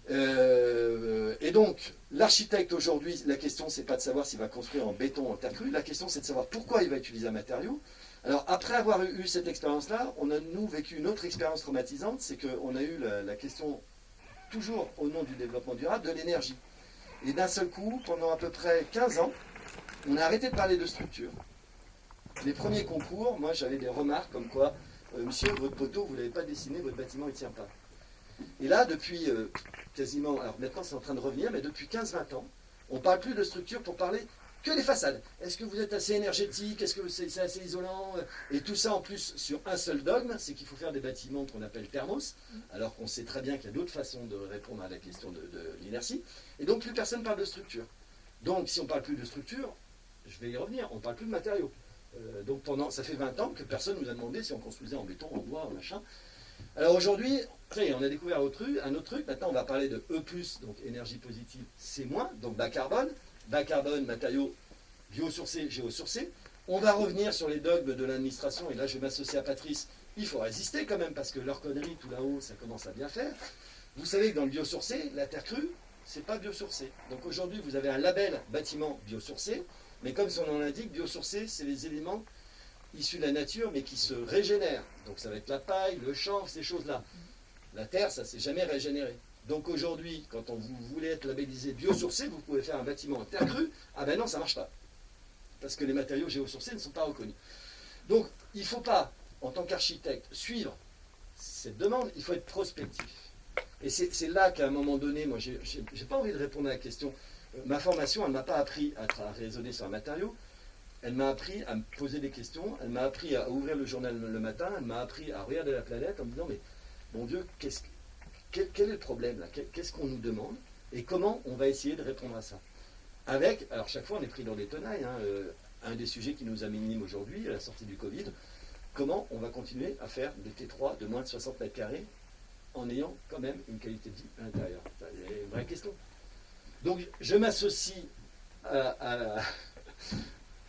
Et donc, l'architecte aujourd'hui, la question c'est pas de savoir s'il va construire en béton ou en terre crue, la question c'est de savoir pourquoi il va utiliser un matériau. Alors après avoir eu cette expérience-là, on a nous vécu une autre expérience traumatisante, c'est qu'on a eu la question, toujours au nom du développement durable, de l'énergie. Et d'un seul coup, pendant à peu près 15 ans, on a arrêté de parler de structure. Les premiers concours, moi j'avais des remarques comme quoi, monsieur, votre poteau, vous ne l'avez pas dessiné, votre bâtiment il ne tient pas. Et là, depuis quasiment, alors maintenant c'est en train de revenir, mais depuis 15-20 ans, on ne parle plus de structure pour parler que des façades. Est-ce que vous êtes assez énergétique? Est-ce que c'est assez isolant? Et tout ça en plus sur un seul dogme, c'est qu'il faut faire des bâtiments qu'on appelle thermos, alors qu'on sait très bien qu'il y a d'autres façons de répondre à la question de l'inertie. Et donc plus personne ne parle de structure. Donc si on ne parle plus de structure, je vais y revenir, on ne parle plus de matériaux. Donc ça fait 20 ans que personne ne nous a demandé si on construisait en béton, en bois, en machin. Alors aujourd'hui, on a découvert un autre truc. Maintenant, on va parler de E+, donc énergie positive, C-, donc bas carbone. Bas carbone, matériaux biosourcés, géosourcés. On va revenir sur les dogmes de l'administration, et là je vais m'associer à Patrice. Il faut résister quand même, parce que leur connerie tout là-haut, ça commence à bien faire. Vous savez que dans le biosourcé, la terre crue, c'est pas biosourcé. Donc aujourd'hui, vous avez un label bâtiment biosourcé, mais comme son nom l'indique, biosourcé, c'est les éléments issus de la nature, mais qui se régénèrent. Donc ça va être la paille, le chanvre, ces choses-là. La terre, ça ne s'est jamais régénéré. Donc aujourd'hui, quand vous voulez être labellisé biosourcé, vous pouvez faire un bâtiment en terre crue. Ah ben non, ça ne marche pas. Parce que les matériaux géosourcés ne sont pas reconnus. Donc il ne faut pas, en tant qu'architecte, suivre cette demande, il faut être prospectif. Et c'est là qu'à un moment donné, moi, j'ai pas envie de répondre à la question. Ma formation, elle ne m'a pas appris à raisonner sur un matériau. Elle m'a appris à me poser des questions. Elle m'a appris à ouvrir le journal le matin. Elle m'a appris à regarder la planète en me disant, mais mon Dieu, quel est le problème là? Qu'est-ce qu'on nous demande? Et comment on va essayer de répondre à ça? Alors chaque fois, on est pris dans des tenailles. Un des sujets qui nous anime aujourd'hui, à la sortie du Covid, comment on va continuer à faire des T3 de moins de 60 mètres carrés en ayant quand même une qualité de vie à l'intérieur? C'est une vraie question. Donc je m'associe à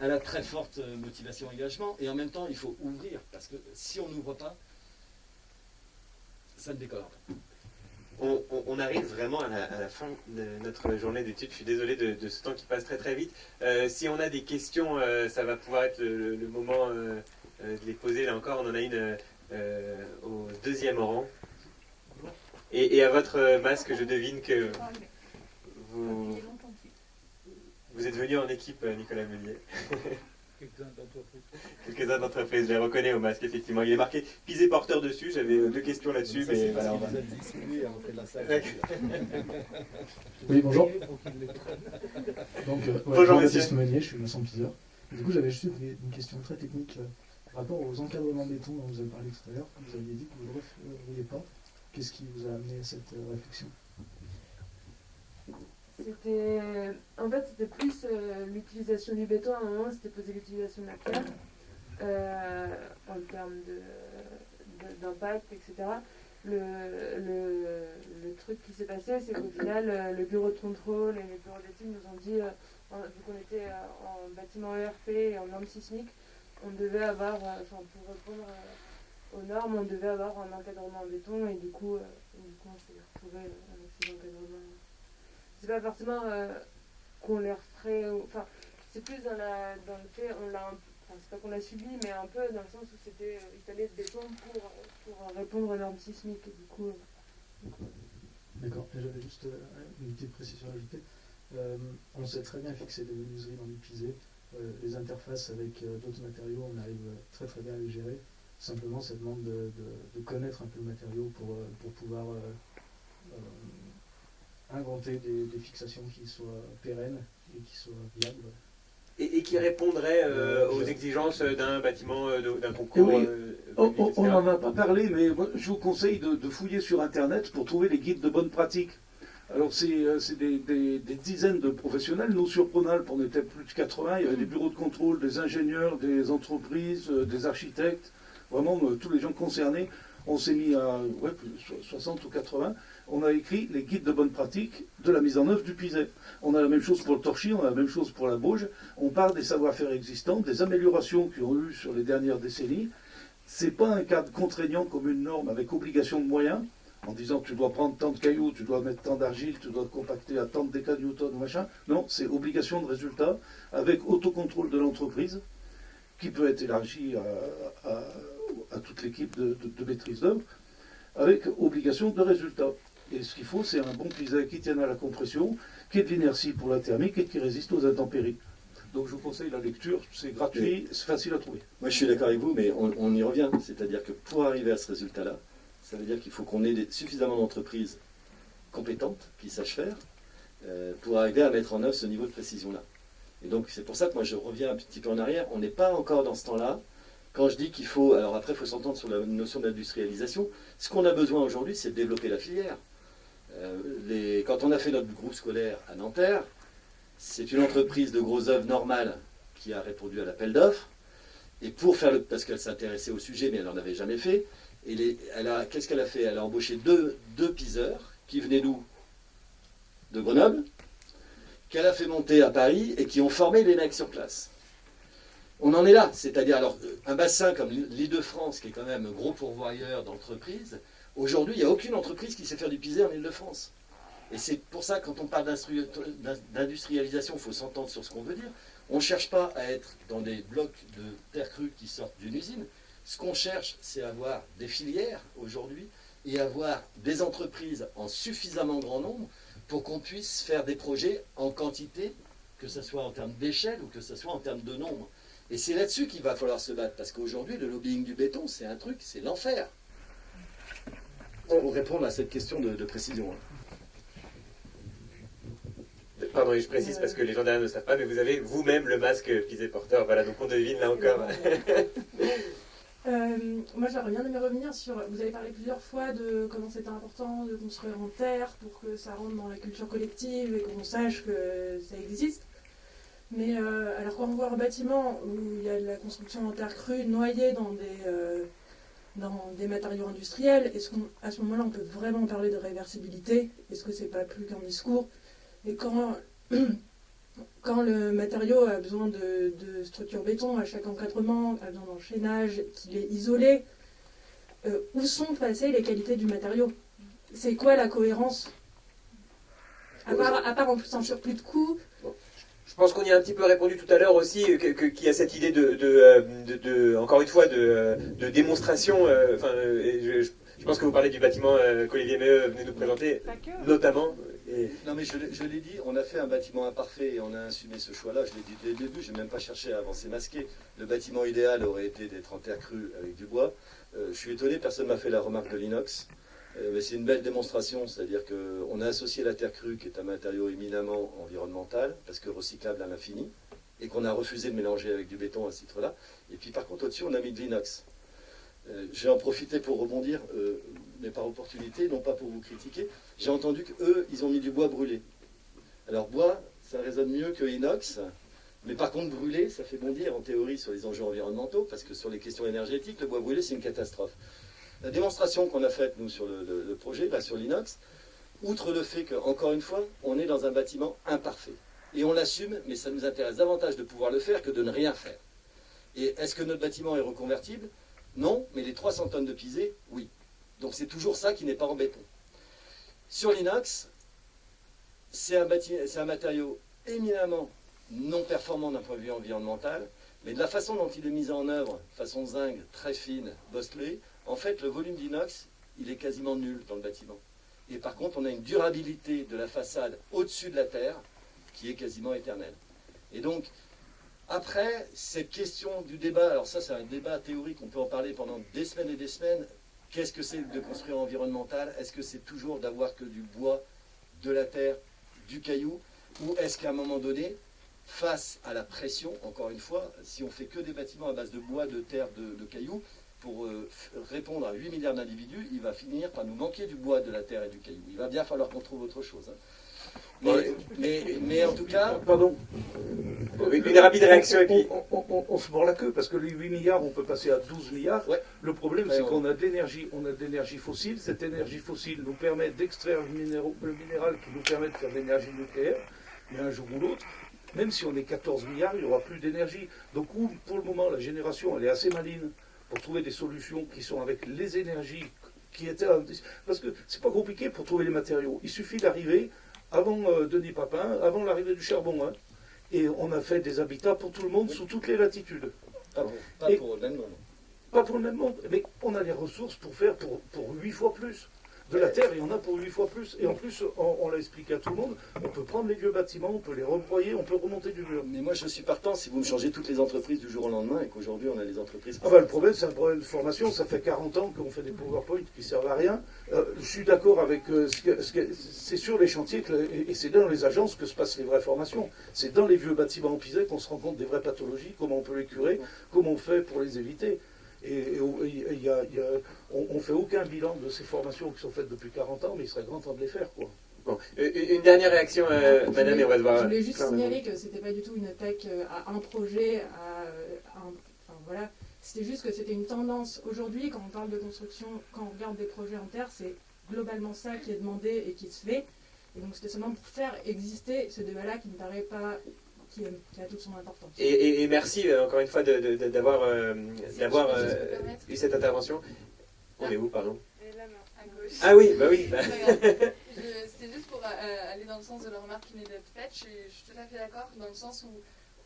la très forte motivation engagement, et en même temps il faut ouvrir, parce que si on n'ouvre pas, ça ne décollera pas. On arrive vraiment à la fin de notre journée d'études. Je suis désolé de ce temps qui passe très très vite. Si on a des questions, ça va pouvoir être le moment de les poser. Là encore, on en a une au deuxième rang. Et à votre masque, je devine que vous êtes venu en équipe, Nicolas Meunier. Quelques-uns d'entreprises, je les reconnais au masque, effectivement. Il est marqué Pisé porteur dessus, j'avais deux questions là-dessus, mais voilà, on va... Oui, bonjour. Donc, bonjour, Jean-Baptiste Meunier, je suis maçon piseur. Du coup, j'avais juste une question très technique par rapport aux encadrements béton dont vous avez parlé tout à l'heure. Vous aviez dit que vous ne le referiez pas. Qu'est-ce qui vous a amené à cette réflexion? En fait, c'était plus l'utilisation du béton. À un moment, c'était poser l'utilisation de la pierre en termes d'impact, etc. Le truc qui s'est passé, c'est qu'au final, le bureau de contrôle et les bureaux d'études nous ont dit, vu qu'on était en bâtiment ERP et en normes sismiques, on devait avoir, pour répondre aux normes, on devait avoir un encadrement en béton, et du coup on s'est retrouvé avec ces encadrements. C'est pas forcément qu'on les referait, enfin c'est plus dans le fait, c'est pas qu'on l'a subi, mais un peu dans le sens où il fallait ce béton pour répondre aux normes sismiques, et du coup. D'accord, et j'avais juste une petite précision à ajouter. On sait très bien fixer des menuiseries dans les pisés. Les interfaces avec d'autres matériaux, on arrive très très bien à les gérer. Simplement, ça demande de connaître un peu le matériau pour pouvoir inventer des fixations qui soient pérennes et qui soient viables. Et qui répondraient aux exigences d'un bâtiment, d'un concours. Oui. On n'en a pas parlé, mais moi, je vous conseille de fouiller sur Internet pour trouver les guides de bonne pratique. Alors c'est des dizaines de professionnels. Nous, sur Pronalp, on était plus de 80. Il y avait des bureaux de contrôle, des ingénieurs, des entreprises, des architectes, vraiment tous les gens concernés. On s'est mis à 60 ou 80. On a écrit les guides de bonne pratique de la mise en œuvre du Piset. On a la même chose pour le torchis, on a la même chose pour la bauge. On part des savoir-faire existants, des améliorations qui ont eu sur les dernières décennies. C'est pas un cadre contraignant comme une norme avec obligation de moyens, en disant tu dois prendre tant de cailloux, tu dois mettre tant d'argile, tu dois compacter à tant de décanewtons ou machin. Non, c'est obligation de résultat avec autocontrôle de l'entreprise qui peut être élargi à toute l'équipe de maîtrise d'œuvre avec obligation de résultat. Et ce qu'il faut, c'est un bon Piset qui tienne à la compression, qui ait de l'inertie pour la thermique et qui résiste aux intempéries. Donc je vous conseille la lecture, c'est gratuit, c'est facile à trouver. Moi je suis d'accord avec vous, mais on y revient. C'est-à-dire que pour arriver à ce résultat-là, ça veut dire qu'il faut qu'on ait suffisamment d'entreprises compétentes qui sachent faire pour arriver à mettre en œuvre ce niveau de précision-là. Et donc c'est pour ça que moi je reviens un petit peu en arrière. On n'est pas encore dans ce temps-là. Quand je dis qu'il faut... Alors après, il faut s'entendre sur la notion d'industrialisation. Ce qu'on a besoin aujourd'hui, c'est de développer la filière. Quand on a fait notre groupe scolaire à Nanterre, c'est une entreprise de gros œuvres normale qui a répondu à l'appel d'offres. Et pour faire parce qu'elle s'intéressait au sujet, mais elle n'en avait jamais fait. Et qu'est-ce qu'elle a fait? Elle a embauché deux piseurs qui venaient d'où? De Grenoble, qu'elle a fait monter à Paris et qui ont formé les mecs sur place. On en est là, c'est-à-dire alors un bassin comme l'Île-de-France, qui est quand même un gros pourvoyeur d'entreprises, aujourd'hui il n'y a aucune entreprise qui sait faire du pisé en Île-de-France. Et c'est pour ça, quand on parle d'industrialisation, il faut s'entendre sur ce qu'on veut dire. On ne cherche pas à être dans des blocs de terre crue qui sortent d'une usine. Ce qu'on cherche, c'est avoir des filières aujourd'hui et avoir des entreprises en suffisamment grand nombre pour qu'on puisse faire des projets en quantité, que ce soit en termes d'échelle ou que ce soit en termes de nombre. Et c'est là-dessus qu'il va falloir se battre, parce qu'aujourd'hui, le lobbying du béton, c'est un truc, c'est l'enfer. Pour répondre à cette question de précision. Pardon, je précise parce que les gens derrière ne savent pas, mais vous avez vous-même le masque pisé porteur. Voilà, donc on devine là encore. Moi, j'aurais bien aimé revenir sur. Vous avez parlé plusieurs fois de comment c'était important de construire en terre pour que ça rentre dans la culture collective et qu'on sache que ça existe. Mais alors, quand on voit un bâtiment où il y a de la construction en terre crue noyée dans des matériaux industriels, est-ce qu'à ce moment-là, on peut vraiment parler de réversibilité? Est-ce que c'est pas plus qu'un discours? Et quand le matériau a besoin de structure béton à chaque encadrement, a besoin d'enchaînage, qu'il est isolé, où sont passées les qualités du matériau? C'est quoi la cohérence? À part en plus un surplus de coûts. Je pense qu'on y a un petit peu répondu tout à l'heure aussi, qu'il y a cette idée encore une fois, de démonstration. Je pense que vous parlez du bâtiment qu'Olivier Meheux venait nous présenter, notamment. Non mais je l'ai dit, on a fait un bâtiment imparfait et on a assumé ce choix-là. Je l'ai dit dès le début, je n'ai même pas cherché à avancer masqué. Le bâtiment idéal aurait été d'être en terre crue avec du bois. Je suis étonné, personne ne m'a fait la remarque de l'inox. Mais c'est une belle démonstration, c'est-à-dire qu'on a associé la terre crue, qui est un matériau éminemment environnemental, parce que recyclable à l'infini, et qu'on a refusé de mélanger avec du béton à ce titre-là. Et puis par contre, au-dessus, on a mis de l'inox. Je vais en profiter pour rebondir, mais par opportunité, non pas pour vous critiquer. J'ai entendu qu'eux, ils ont mis du bois brûlé. Alors bois, ça résonne mieux que inox, mais par contre brûlé, ça fait bondir en théorie sur les enjeux environnementaux, parce que sur les questions énergétiques, le bois brûlé, c'est une catastrophe. La démonstration qu'on a faite, nous, sur le projet, là, sur l'inox, outre le fait qu'encore une fois, on est dans un bâtiment imparfait. Et on l'assume, mais ça nous intéresse davantage de pouvoir le faire que de ne rien faire. Et est-ce que notre bâtiment est reconvertible? Non, mais les 300 tonnes de pisé, oui. Donc c'est toujours ça qui n'est pas en béton. Sur l'inox, c'est un matériau éminemment non performant d'un point de vue environnemental, mais de la façon dont il est mis en œuvre, façon zinc, très fine, bosselée, en fait, le volume d'inox, il est quasiment nul dans le bâtiment. Et par contre, on a une durabilité de la façade au-dessus de la terre qui est quasiment éternelle. Et donc, après, cette question du débat, alors ça c'est un débat théorique, on peut en parler pendant des semaines et des semaines. Qu'est-ce que c'est de construire environnemental? Est-ce que c'est toujours d'avoir que du bois, de la terre, du caillou? Ou est-ce qu'à un moment donné, face à la pression, encore une fois, si on fait que des bâtiments à base de bois, de terre, de cailloux, pour répondre à 8 milliards d'individus, il va finir par nous manquer du bois, de la terre et du caillou. Il va bien falloir qu'on trouve autre chose. Hein. Mais en tout cas... Pardon. Une rapide réaction et puis... On se mord la queue, parce que les 8 milliards, on peut passer à 12 milliards. Ouais. Le problème, c'est qu'on a de l'énergie fossile. Cette énergie fossile nous permet d'extraire le minéral qui nous permet de faire de l'énergie nucléaire. Mais un jour ou l'autre, même si on est 14 milliards, il n'y aura plus d'énergie. Donc pour le moment, la génération, elle est assez maligne pour trouver des solutions qui sont avec les énergies qui étaient... Parce que c'est pas compliqué pour trouver les matériaux. Il suffit d'arriver avant Denis Papin, avant l'arrivée du charbon. Hein, et on a fait des habitats pour tout le monde, sous toutes les latitudes. Pas pour le même monde. Pas pour le même monde. Mais on a les ressources pour faire pour 8 fois plus. De la terre, il y en a pour 8 fois plus. Et en plus, on l'a expliqué à tout le monde, on peut prendre les vieux bâtiments, on peut les rebroyer, on peut remonter du mur. Mais moi, je suis partant si vous me changez toutes les entreprises du jour au lendemain et qu'aujourd'hui, on a des entreprises... Ah ben, le problème, c'est un problème de formation. Ça fait 40 ans qu'on fait des PowerPoint qui servent à rien. Je suis d'accord avec... c'est sur les chantiers et c'est dans les agences que se passent les vraies formations. C'est dans les vieux bâtiments en pisé qu'on se rend compte des vraies pathologies, comment on peut les curer, comment on fait pour les éviter. Et on ne fait aucun bilan de ces formations qui sont faites depuis 40 ans, mais il serait grand temps de les faire, quoi. Bon. Une dernière réaction, madame, et on va se voir. Je voulais juste signaler que c'était pas du tout une attaque à un projet, enfin voilà. C'était juste que c'était une tendance. Aujourd'hui, quand on parle de construction, quand on regarde des projets en terre, c'est globalement ça qui est demandé et qui se fait. Et donc c'était seulement pour faire exister ce débat-là qui ne paraît pas, qui a toute son importance. Et merci encore une fois d'avoir eu cette intervention. On est où, pardon? Là, à gauche. Ah oui, bah oui. C'était juste pour aller dans le sens de la remarque qui venait d'être faite. Je suis tout à fait d'accord, dans le sens où,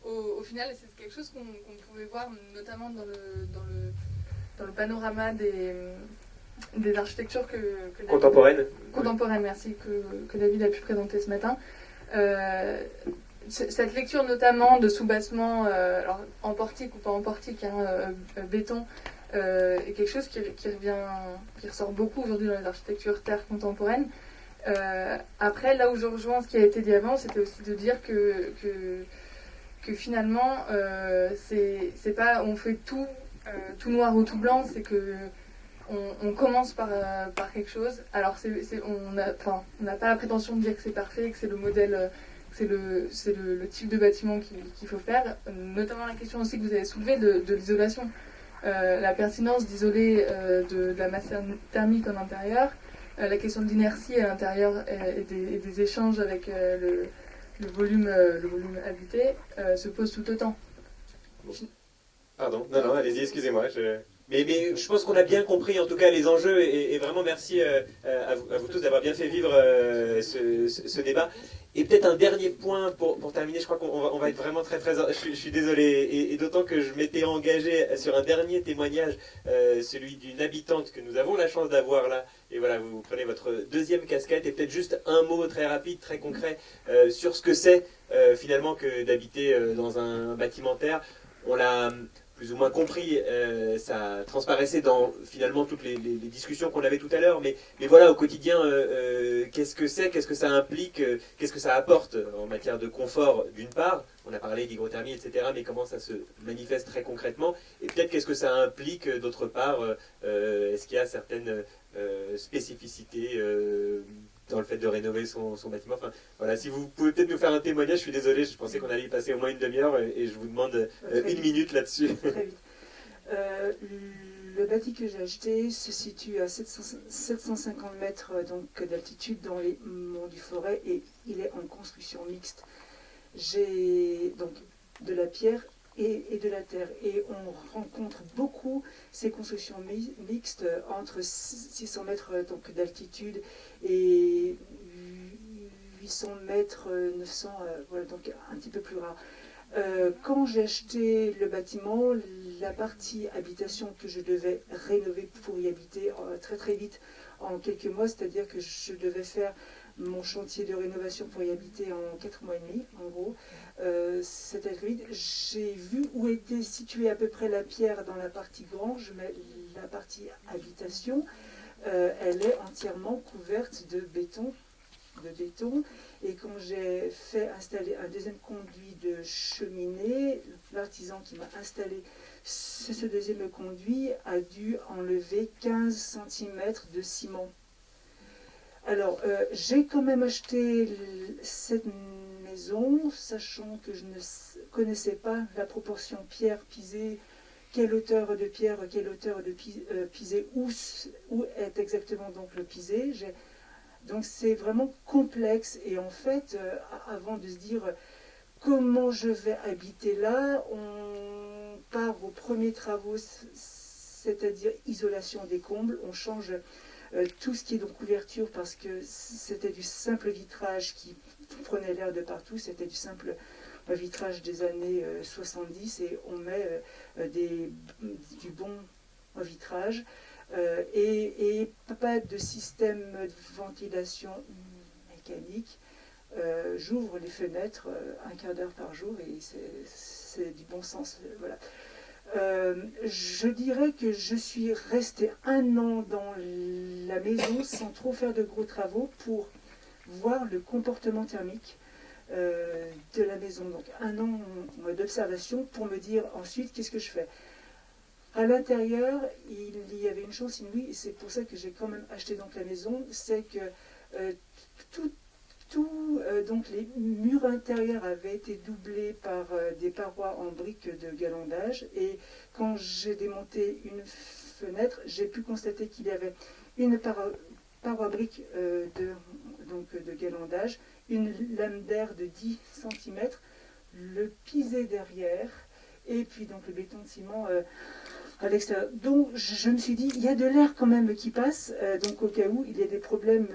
au final, c'est quelque chose qu'on pouvait voir, notamment dans le panorama des architectures contemporaines. Contemporaines, merci, que David a pu présenter ce matin. Cette lecture notamment de sous-bassement, alors en portique ou pas en portique, béton, est quelque chose qui ressort beaucoup aujourd'hui dans les architectures terre contemporaines. Après, là où je rejoins ce qui a été dit avant, c'était aussi de dire que finalement, c'est pas on fait tout noir ou tout blanc, c'est que on commence par quelque chose. Alors on n'a pas la prétention de dire que c'est parfait, que c'est le modèle, c'est le type de bâtiment qu'il faut faire. Notamment la question aussi que vous avez soulevée de l'isolation. La pertinence d'isoler de la masse thermique en intérieur, la question de l'inertie à l'intérieur et des échanges avec le volume habité se pose tout autant. Pardon, non, allez-y, excusez-moi. Mais je pense qu'on a bien compris en tout cas les enjeux et vraiment merci à vous tous d'avoir bien fait vivre ce débat. Et peut-être un dernier point pour terminer, je crois qu'on va être vraiment très très... Je suis désolé, et d'autant que je m'étais engagé sur un dernier témoignage, celui d'une habitante que nous avons la chance d'avoir là. Et voilà, vous prenez votre deuxième casquette et peut-être juste un mot très rapide, très concret sur ce que c'est finalement que d'habiter dans un bâtiment terre. On l'a plus ou moins compris, ça transparaissait dans finalement toutes les discussions qu'on avait tout à l'heure, mais voilà, au quotidien, qu'est-ce que c'est, qu'est-ce que ça implique, qu'est-ce que ça apporte en matière de confort d'une part, on a parlé d'hygrothermie, etc., mais comment ça se manifeste très concrètement, et peut-être qu'est-ce que ça implique d'autre part, est-ce qu'il y a certaines spécificités dans le fait de rénover son bâtiment. Enfin, voilà, si vous pouvez peut-être nous faire un témoignage, je suis désolé, je pensais qu'on allait y passer au moins une demi-heure et je vous demande une minute là-dessus. Très vite. Le bâti que j'ai acheté se situe à 750 mètres d'altitude dans les monts du Forêt et il est en construction mixte. J'ai donc de la pierre et de la terre. Et on rencontre beaucoup ces constructions mixtes entre 600 mètres d'altitude et 800 mètres, 900, voilà, donc un petit peu plus rare. Quand j'ai acheté le bâtiment, la partie habitation que je devais rénover pour y habiter très très vite en quelques mois, c'est-à-dire que je devais faire mon chantier de rénovation pour y habiter en 4 mois et demi, en gros. C'était très vite. J'ai vu où était située à peu près la pierre dans la partie grange, mais la partie habitation, elle est entièrement couverte de béton. Et quand j'ai fait installer un deuxième conduit de cheminée, l'artisan qui m'a installé ce deuxième conduit a dû enlever 15 cm de ciment. Alors, j'ai quand même acheté cette maison, sachant que je ne connaissais pas la proportion pierre-pisé, quelle hauteur de pierre, quelle hauteur de pisé, où est exactement donc le pisé. Donc c'est vraiment complexe et en fait, avant de se dire comment je vais habiter là, on part aux premiers travaux, c'est-à-dire isolation des combles, on change tout ce qui est donc couverture parce que c'était du simple vitrage qui prenait l'air de partout, c'était du simple vitrage des années 70 et on met du bon vitrage. Et pas de système de ventilation mécanique. J'ouvre les fenêtres un quart d'heure par jour et c'est du bon sens. Voilà. Je dirais que je suis restée 1 an dans la maison sans trop faire de gros travaux pour voir le comportement thermique de la maison. Donc 1 an d'observation pour me dire ensuite qu'est-ce que je fais. À l'intérieur, il y avait une chance inouïe, et c'est pour ça que j'ai quand même acheté donc la maison, c'est que tout donc les murs intérieurs avaient été doublés par des parois en briques de galandage. Et quand j'ai démonté une fenêtre, j'ai pu constater qu'il y avait une paroi brique de galandage, une lame d'air de 10 cm, le pisé derrière, et puis donc le béton de ciment à l'extérieur. Donc je me suis dit, il y a de l'air quand même qui passe, donc au cas où il y a des problèmes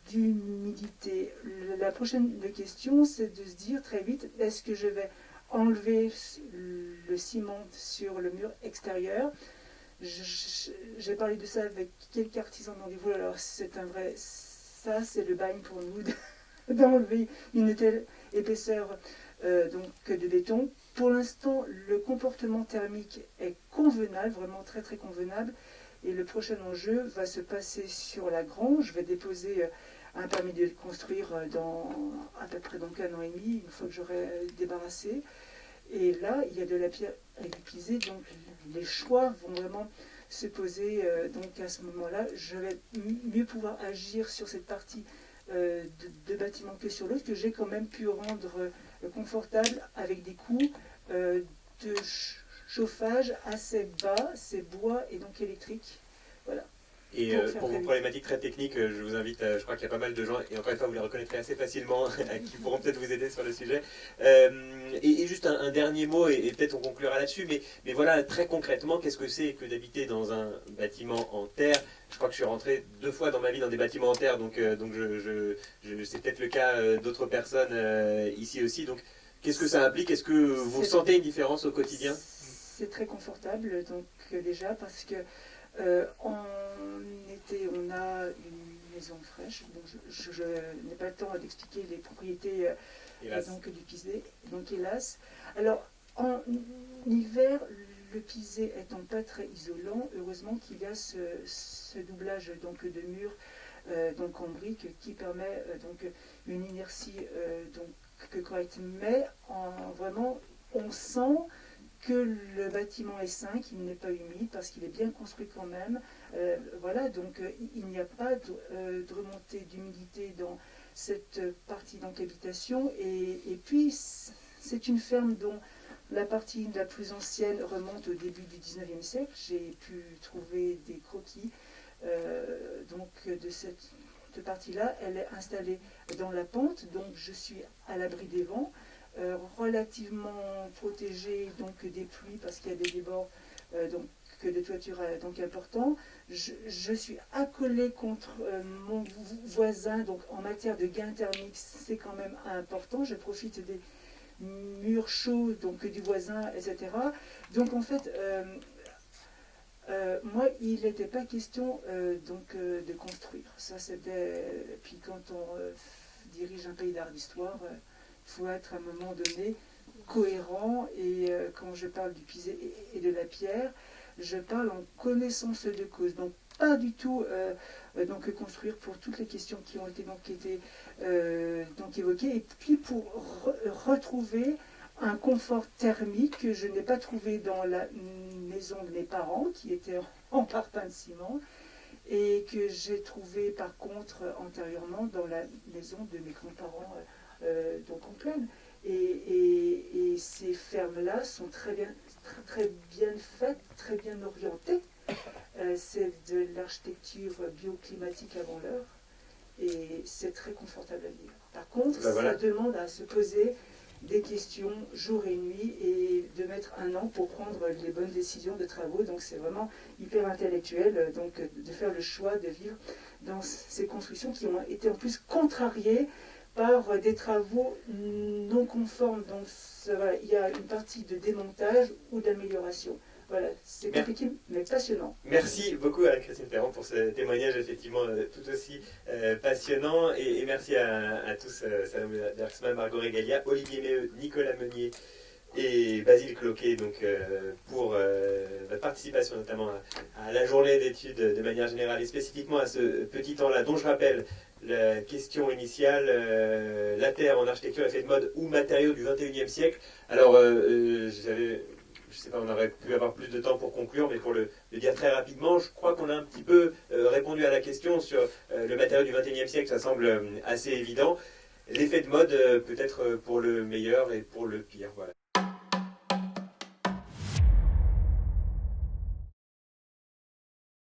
d'humidité. La prochaine question, c'est de se dire très vite, est-ce que je vais enlever le ciment sur le mur extérieur? J'ai parlé de ça avec quelques artisans dans des voies, alors c'est un vrai... Ça, c'est le bagne pour nous d'enlever une telle épaisseur donc de béton. Pour l'instant, le comportement thermique est convenable, vraiment très très convenable. Et le prochain enjeu va se passer sur la grange. Je vais déposer un permis de construire à peu près dans 1 an et demi, une fois que j'aurai débarrassé. Et là, il y a de la pierre épuisée, donc les choix vont vraiment se poser. Donc à ce moment-là, je vais mieux pouvoir agir sur cette partie de bâtiment que sur l'autre, que j'ai quand même pu rendre confortable avec des coûts de chauffage assez bas, c'est bois et donc électrique. Voilà. Et pour vos problématiques très techniques, je vous invite, je crois qu'il y a pas mal de gens, et encore une fois, vous les reconnaîtrez assez facilement, qui pourront peut-être vous aider sur le sujet. Et juste un dernier mot, et peut-être on conclura là-dessus, mais voilà, très concrètement, qu'est-ce que c'est que d'habiter dans un bâtiment en terre? Je crois que je suis rentré 2 fois dans ma vie dans des bâtiments en terre, donc c'est peut-être le cas d'autres personnes ici aussi. Donc, qu'est-ce que ça implique? Est-ce que vous sentez une différence au quotidien? C'est très confortable, donc déjà, parce que en été, on a une maison fraîche. Bon, je n'ai pas le temps d'expliquer les propriétés donc, du pisé, donc hélas. Alors, en hiver, le pisé étant pas très isolant, heureusement qu'il y a ce doublage donc, de murs donc, en briques qui permet donc, une inertie donc, correcte. Mais vraiment, on sent que le bâtiment est sain, qu'il n'est pas humide, parce qu'il est bien construit quand même. Voilà, donc il n'y a pas de remontée d'humidité dans cette partie d'habitation. Et puis, c'est une ferme dont la partie la plus ancienne remonte au début du 19e siècle. J'ai pu trouver des croquis donc de cette partie-là. Elle est installée dans la pente, donc je suis à l'abri des vents. Relativement protégé donc des pluies parce qu'il y a des débords donc de toiture donc importants. Je suis accolée contre mon voisin, donc en matière de gain thermique, c'est quand même important. Je profite des murs chauds donc du voisin, etc. Donc en fait, moi, il n'était pas question donc de construire. Ça, c'était. Puis quand on dirige un pays d'art d'histoire. Il faut être à un moment donné cohérent, et quand je parle du pisé et de la pierre, je parle en connaissance de cause. Donc pas du tout donc construire pour toutes les questions qui ont été donc évoquées, et puis pour retrouver un confort thermique que je n'ai pas trouvé dans la maison de mes parents, qui était en parpaing de ciment, et que j'ai trouvé par contre antérieurement dans la maison de mes grands-parents donc en plaine. Et ces fermes-là sont très bien faites, très bien orientées. C'est de l'architecture bioclimatique avant l'heure, et c'est très confortable à vivre. Par contre, ça demande à se poser des questions jour et nuit, et de mettre 1 an pour prendre les bonnes décisions de travaux. Donc c'est vraiment hyper intellectuel donc, de faire le choix de vivre dans ces constructions qui ont été en plus contrariées par des travaux non conformes. Donc voilà, il y a une partie de démontage ou d'amélioration. Voilà, c'est compliqué mais passionnant. Merci beaucoup à Christine Ferrand pour ce témoignage effectivement tout aussi passionnant, et merci à tous, Salomé Derksman, Margot Regalia, Olivier Méheux, Nicolas Meunier et Basile Cloquet, donc pour votre participation notamment à la journée d'études de manière générale, et spécifiquement à ce petit temps-là, dont je rappelle la question initiale, la terre en architecture, effet de mode ou matériaux du 21e siècle. Alors, je sais pas, on aurait pu avoir plus de temps pour conclure, mais pour le dire très rapidement, je crois qu'on a un petit peu répondu à la question sur le matériau du 21e siècle, ça semble assez évident. l'effet de mode peut être pour le meilleur et pour le pire. Voilà.